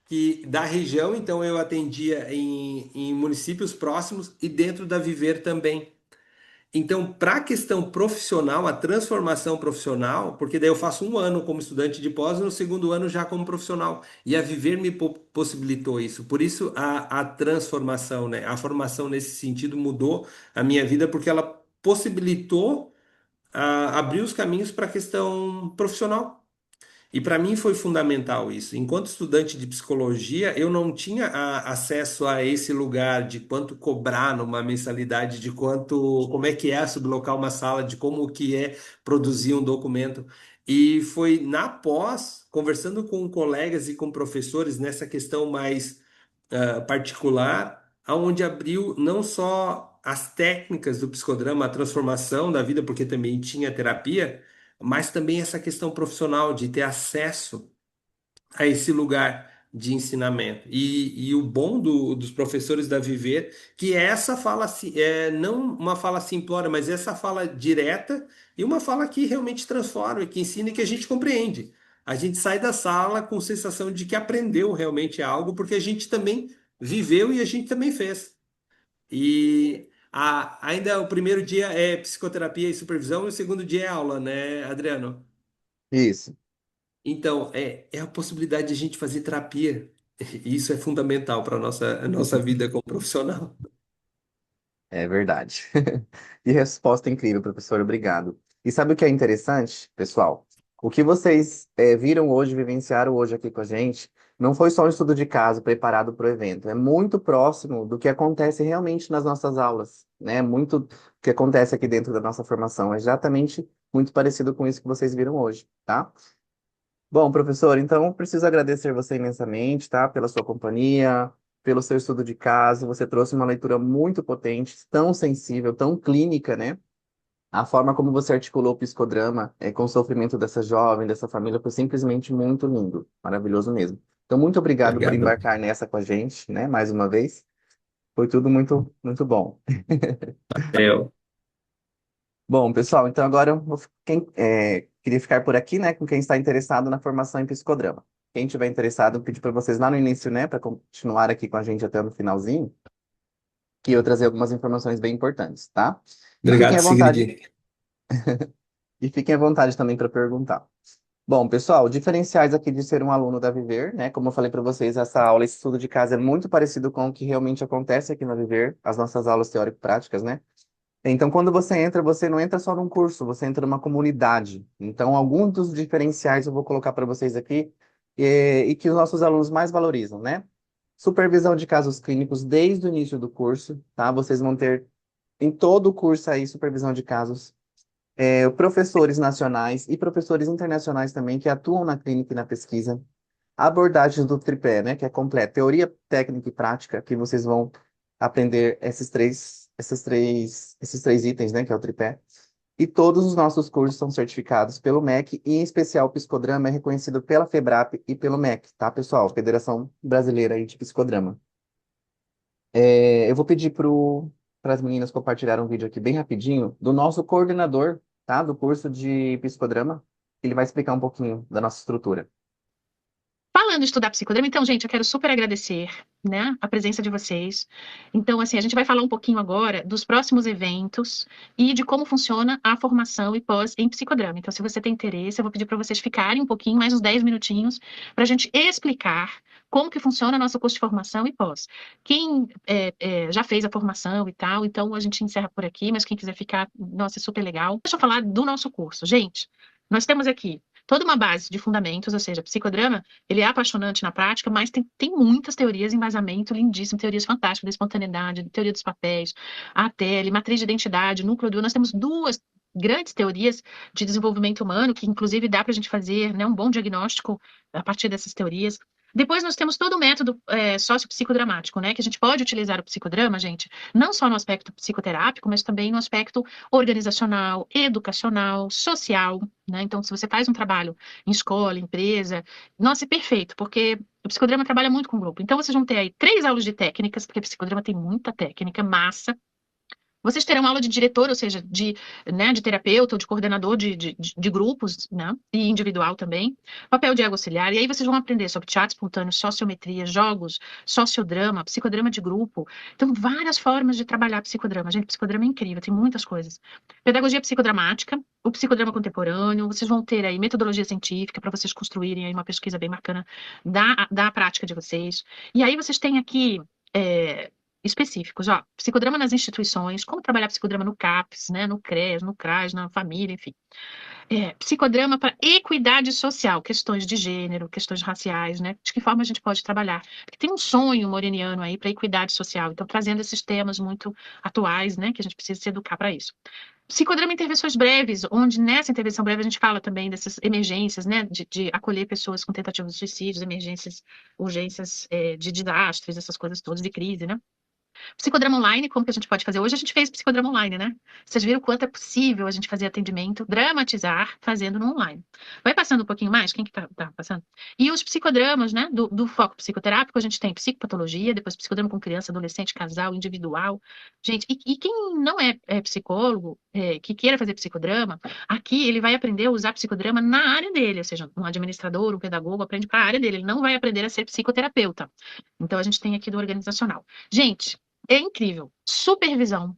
que da região, então eu atendia em municípios próximos e dentro da Viver também. Então, para a questão profissional, a transformação profissional, porque daí eu faço um ano como estudante de pós e no segundo ano já como profissional. E a Viver me possibilitou isso. Por isso a transformação, né? A formação nesse sentido mudou a minha vida porque ela possibilitou abrir os caminhos para a questão profissional. E para mim foi fundamental isso. Enquanto estudante de psicologia, eu não tinha acesso a esse lugar de quanto cobrar numa mensalidade, de quanto, como é que é sublocar uma sala, de como que é produzir um documento. E foi na pós, conversando com colegas e com professores nessa questão mais particular, aonde abriu não só as técnicas do psicodrama, a transformação da vida, porque também tinha terapia, mas também essa questão profissional de ter acesso a esse lugar de ensinamento. E o bom dos professores da Viver, que é essa fala, não uma fala simplória, mas essa fala direta e uma fala que realmente transforma, que ensina e que a gente compreende. A gente sai da sala com sensação de que aprendeu realmente algo, porque a gente também viveu e a gente também fez. E ainda o primeiro dia é psicoterapia e supervisão, e o segundo dia é aula, né, Adriano? Isso. Então, é a possibilidade de a gente fazer terapia. E isso é fundamental para a nossa vida como profissional. É verdade. Que resposta incrível, professor. Obrigado. E sabe o que é interessante, pessoal? O que vocês viram hoje, vivenciaram hoje aqui com a gente, não foi só um estudo de caso preparado para o evento. É muito próximo do que acontece realmente nas nossas aulas, né? Muito o que acontece aqui dentro da nossa formação. É exatamente muito parecido com isso que vocês viram hoje, tá? Bom, professor, então preciso agradecer você imensamente, tá? Pela sua companhia, pelo seu estudo de caso. Você trouxe uma leitura muito potente, tão sensível, tão clínica, né? A forma como você articulou o psicodrama com o sofrimento dessa jovem, dessa família, foi simplesmente muito lindo, maravilhoso mesmo. Então, muito obrigado por Obrigado. embarcar nessa com a gente, né? Mais uma vez. Foi tudo muito, muito bom. Eu. Bom, pessoal, então agora queria ficar por aqui, né, com quem está interessado na formação em psicodrama. Quem tiver interessado, eu pedi para vocês lá no início, né, para continuar aqui com a gente até no finalzinho, que eu trazer algumas informações bem importantes, tá? E fiquem Obrigado, à vontade, Sigrid. e fiquem à vontade também para perguntar. Bom, pessoal, diferenciais aqui de ser um aluno da Viver, né? Como eu falei para vocês, essa aula, esse estudo de casa é muito parecido com o que realmente acontece aqui na Viver, as nossas aulas teórico-práticas, né? Então, quando você entra, você não entra só num curso, você entra numa comunidade. Então, alguns dos diferenciais eu vou colocar para vocês aqui e que os nossos alunos mais valorizam, né? Supervisão de casos clínicos desde o início do curso, tá? Vocês vão ter em todo o curso aí supervisão de casos. Professores nacionais e professores internacionais também que atuam na clínica e na pesquisa. Abordagens do tripé, né? Que é completa, teoria, técnica e prática, que vocês vão aprender esses três itens, né? Que é o tripé. E todos os nossos cursos são certificados pelo MEC, e em especial o psicodrama é reconhecido pela FEBRAP e pelo MEC, tá, pessoal? Federação Brasileira aí de Psicodrama. Eu vou pedir para as meninas compartilhar um vídeo aqui bem rapidinho do nosso coordenador, tá? Do curso de psicodrama. Ele vai explicar um pouquinho da nossa estrutura. Falando em estudar psicodrama, então, gente, eu quero super agradecer, né, a presença de vocês. Então, assim, a gente vai falar um pouquinho agora dos próximos eventos e de como funciona a formação e pós em psicodrama. Então, se você tem interesse, eu vou pedir para vocês ficarem um pouquinho, mais uns 10 minutinhos, para a gente explicar como que funciona nosso curso de formação e pós. Quem já fez a formação e tal, então a gente encerra por aqui, mas quem quiser ficar, nossa, é super legal. Deixa eu falar do nosso curso. Gente, nós temos aqui toda uma base de fundamentos, ou seja, psicodrama ele é apaixonante na prática, mas tem muitas teorias, embasamento lindíssimo, teorias fantásticas da espontaneidade, teoria dos papéis, a tele, matriz de identidade, núcleo do eu. Nós temos duas grandes teorias de desenvolvimento humano, que inclusive dá para a gente fazer, né, um bom diagnóstico a partir dessas teorias. Depois nós temos todo o método sociopsicodramático, né, que a gente pode utilizar o psicodrama, gente, não só no aspecto psicoterápico, mas também no aspecto organizacional, educacional, social, né? Então, se você faz um trabalho em escola, empresa, nossa, é perfeito, porque o psicodrama trabalha muito com grupo. Então, vocês vão ter aí 3 aulas de técnicas, porque o psicodrama tem muita técnica, massa. Vocês terão aula de diretor, ou seja, né, de terapeuta ou de coordenador de grupos, né, e individual também, papel de ego auxiliar, e aí vocês vão aprender sobre teatro espontâneo, sociometria, jogos, sociodrama, psicodrama de grupo. Então, várias formas de trabalhar psicodrama. Gente, psicodrama é incrível, tem muitas coisas. Pedagogia psicodramática, o psicodrama contemporâneo, vocês vão ter aí metodologia científica para vocês construírem aí uma pesquisa bem bacana da prática de vocês. E aí vocês têm aqui. Específicos, ó, psicodrama nas instituições, como trabalhar psicodrama no CAPS, né, no CREAS, no CRAS, na família, enfim. Psicodrama para equidade social, questões de gênero, questões raciais, né, de que forma a gente pode trabalhar. Porque tem um sonho moreniano aí para equidade social, então trazendo esses temas muito atuais, né, que a gente precisa se educar para isso. Psicodrama em intervenções breves, onde nessa intervenção breve a gente fala também dessas emergências, né, de acolher pessoas com tentativas de suicídio, emergências, urgências de desastres, essas coisas todas, de crise, né. Psicodrama online, como que a gente pode fazer? Hoje a gente fez psicodrama online, né? Vocês viram o quanto é possível a gente fazer atendimento, dramatizar, fazendo no online. Vai passando um pouquinho mais? Quem que tá passando? E os psicodramas, né? Do foco psicoterápico, a gente tem psicopatologia, depois psicodrama com criança, adolescente, casal, individual. Gente, e quem não é psicólogo, que queira fazer psicodrama, aqui ele vai aprender a usar psicodrama na área dele, ou seja, um administrador, um pedagogo, aprende para a área dele. Ele não vai aprender a ser psicoterapeuta. Então, a gente tem aqui do organizacional. Gente, é incrível. Supervisão,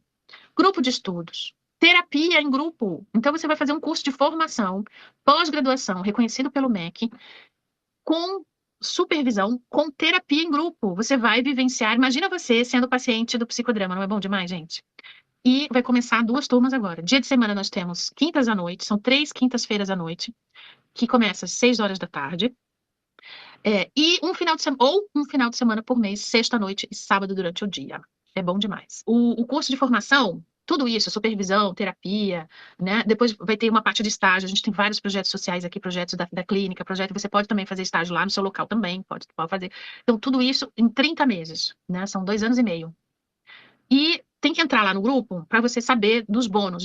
grupo de estudos, terapia em grupo. Então, você vai fazer um curso de formação, pós-graduação, reconhecido pelo MEC, com supervisão, com terapia em grupo. Você vai vivenciar. Imagina você sendo paciente do psicodrama, não é bom demais, gente? E vai começar 2 turmas agora. Dia de semana nós temos quintas à noite, são 3 quintas-feiras à noite, que começa às 6 horas da tarde. E um final de semana, ou um final de semana por mês, sexta à noite e sábado durante o dia. É bom demais. O curso de formação, tudo isso, supervisão, terapia, né? Depois vai ter uma parte de estágio. A gente tem vários projetos sociais aqui, projetos da clínica, projeto. Você pode também fazer estágio lá no seu local também, pode fazer. Então, tudo isso em 30 meses, né? São 2 anos e meio. E tem que entrar lá no grupo para você saber dos bônus.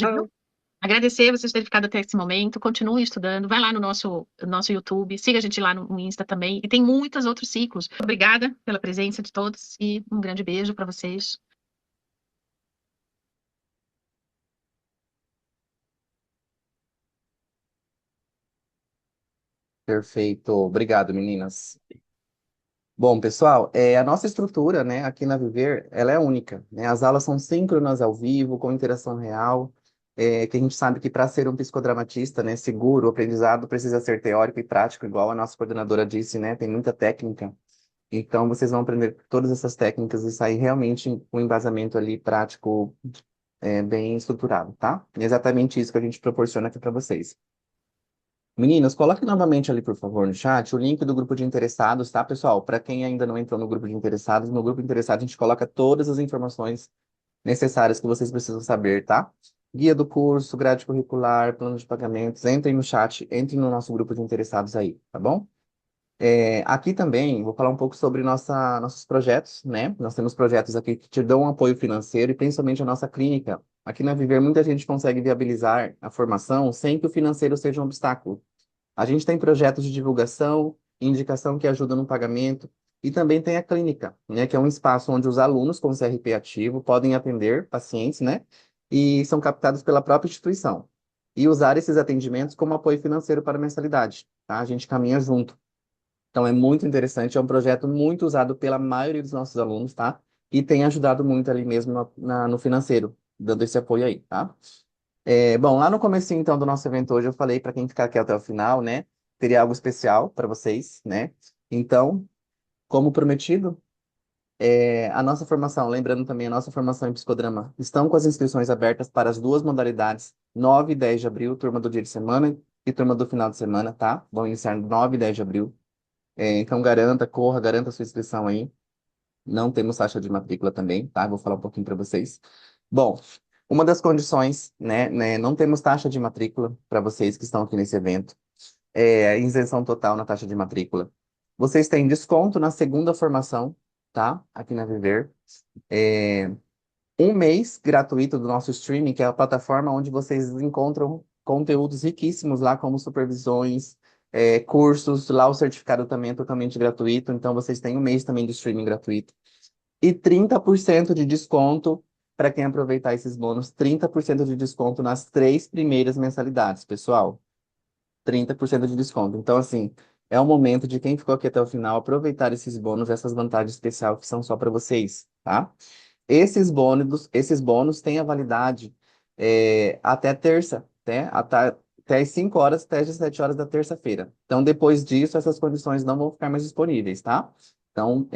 Agradecer vocês terem ficado até esse momento. Continue estudando. Vai lá no nosso YouTube. Siga a gente lá no Insta também. E tem muitos outros ciclos. Obrigada pela presença de todos e um grande beijo para vocês. Perfeito. Obrigado, meninas. Bom, pessoal, a nossa estrutura, né, aqui na Viver, ela é única, né? As aulas são síncronas ao vivo, com interação real, que a gente sabe que para ser um psicodramatista, né, seguro, o aprendizado precisa ser teórico e prático, igual a nossa coordenadora disse, né? Tem muita técnica. Então, vocês vão aprender todas essas técnicas e sair realmente com um embasamento ali prático bem estruturado, tá? É exatamente isso que a gente proporciona aqui para vocês. Meninas, coloque novamente ali, por favor, no chat, o link do grupo de interessados, tá, pessoal? Para quem ainda não entrou no grupo de interessados, no grupo de interessados a gente coloca todas as informações necessárias que vocês precisam saber, tá? Guia do curso, grade curricular, plano de pagamentos, entrem no chat, entrem no nosso grupo de interessados aí, tá bom? Aqui também vou falar um pouco sobre nossos projetos, né? Nós temos projetos aqui que te dão um apoio financeiro e principalmente a nossa clínica. Aqui na Viver, muita gente consegue viabilizar a formação sem que o financeiro seja um obstáculo. A gente tem projetos de divulgação, indicação que ajuda no pagamento, e também tem a clínica, né, que é um espaço onde os alunos com CRP ativo podem atender pacientes, né, e são captados pela própria instituição, e usar esses atendimentos como apoio financeiro para a mensalidade, tá? A gente caminha junto. Então é muito interessante, é um projeto muito usado pela maioria dos nossos alunos, tá? E tem ajudado muito ali mesmo no financeiro, dando esse apoio aí, tá? Bom, lá no comecinho, então, do nosso evento hoje, eu falei para quem ficar aqui até o final, né? Teria algo especial para vocês, né? Então, como prometido, a nossa formação, lembrando também a nossa formação em psicodrama, estão com as inscrições abertas para as duas modalidades, 9 e 10 de abril, turma do dia de semana e turma do final de semana, tá? Vão iniciar no 9 e 10 de abril. Então, corra, garanta a sua inscrição aí. Não temos taxa de matrícula também, tá? Vou falar um pouquinho para vocês. Bom, uma das condições, né, não temos taxa de matrícula para vocês que estão aqui nesse evento. Isenção total na taxa de matrícula. Vocês têm desconto na segunda formação, tá? Aqui na Viver. É, um mês gratuito do nosso streaming, que é a plataforma onde vocês encontram conteúdos riquíssimos lá, como supervisões, cursos. Lá o certificado também é totalmente gratuito, então vocês têm um mês também de streaming gratuito. E 30% de desconto para quem aproveitar esses bônus. 30% de desconto nas 3 primeiras mensalidades, pessoal. 30% de desconto. Então, assim, é o momento de quem ficou aqui até o final aproveitar esses bônus, essas vantagens especiais que são só para vocês, tá? Esses bônus têm a validade até terça, né? Até às 5 horas, até às 17 horas da terça-feira. Então, depois disso, essas condições não vão ficar mais disponíveis, tá? Então,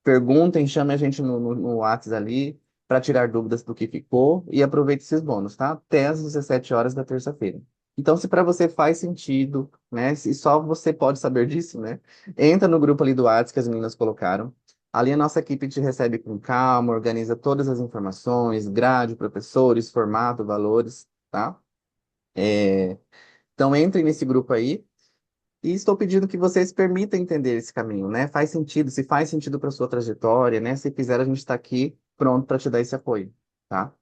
perguntem, chamem a gente no WhatsApp ali para tirar dúvidas do que ficou e aproveite esses bônus, tá? Até às 17 horas da terça-feira. Então, se para você faz sentido, né? Se só você pode saber disso, né? Entra no grupo ali do WhatsApp que as meninas colocaram. Ali a nossa equipe te recebe com calma, organiza todas as informações, grade, professores, formato, valores, tá? Então, entrem nesse grupo aí. E estou pedindo que vocês permitam entender esse caminho, né? Faz sentido, se faz sentido para sua trajetória, né? Se fizer, a gente está aqui pronto para te dar esse apoio, tá?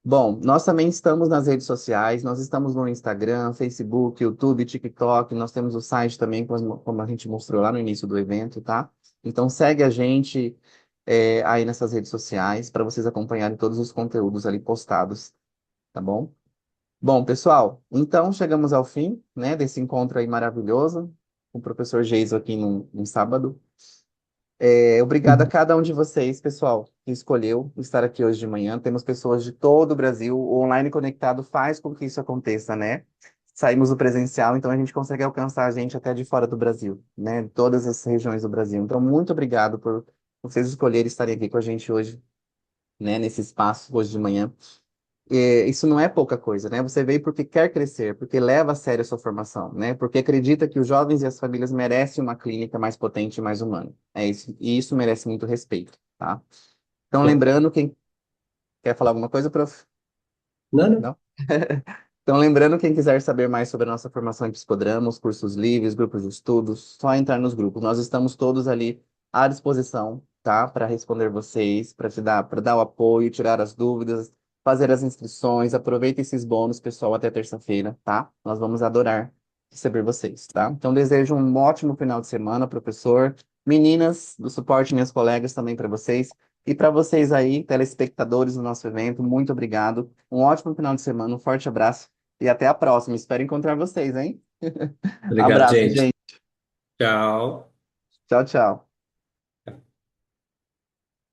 Bom, nós também estamos nas redes sociais, nós estamos no Instagram, Facebook, YouTube, TikTok, nós temos o site também, como a gente mostrou lá no início do evento, tá? Então segue a gente aí nessas redes sociais para vocês acompanharem todos os conteúdos ali postados, tá bom? Bom, pessoal, então chegamos ao fim, né, desse encontro aí maravilhoso com o professor Geiso aqui num sábado. Obrigado a cada um de vocês, pessoal, que escolheu estar aqui hoje de manhã. Temos pessoas de todo o Brasil. O online conectado faz com que isso aconteça, né? Saímos do presencial, então a gente consegue alcançar a gente até de fora do Brasil, né? De todas as regiões do Brasil. Então, muito obrigado por vocês escolherem estarem aqui com a gente hoje, né, nesse espaço hoje de manhã. Isso não é pouca coisa, né? Você veio porque quer crescer, porque leva a sério a sua formação, né? Porque acredita que os jovens e as famílias merecem uma clínica mais potente e mais humana. É isso, e isso merece muito respeito, tá? Então, lembrando, quem quer falar alguma coisa, prof? Não, não. Não? Então, lembrando, quem quiser saber mais sobre a nossa formação em psicodrama, os cursos livres, grupos de estudos, só entrar nos grupos. Nós estamos todos ali à disposição, tá? Para responder vocês, para dar o apoio, tirar as dúvidas, fazer as inscrições. Aproveita esses bônus, pessoal, até terça-feira, tá? Nós vamos adorar receber vocês, tá? Então, desejo um ótimo final de semana, professor. Meninas do suporte, minhas colegas também para vocês. E para vocês aí, telespectadores do nosso evento, muito obrigado. Um ótimo final de semana, um forte abraço. E até a próxima. Espero encontrar vocês, hein? Obrigado, Abraço, gente. gente. Tchau. Tchau, tchau.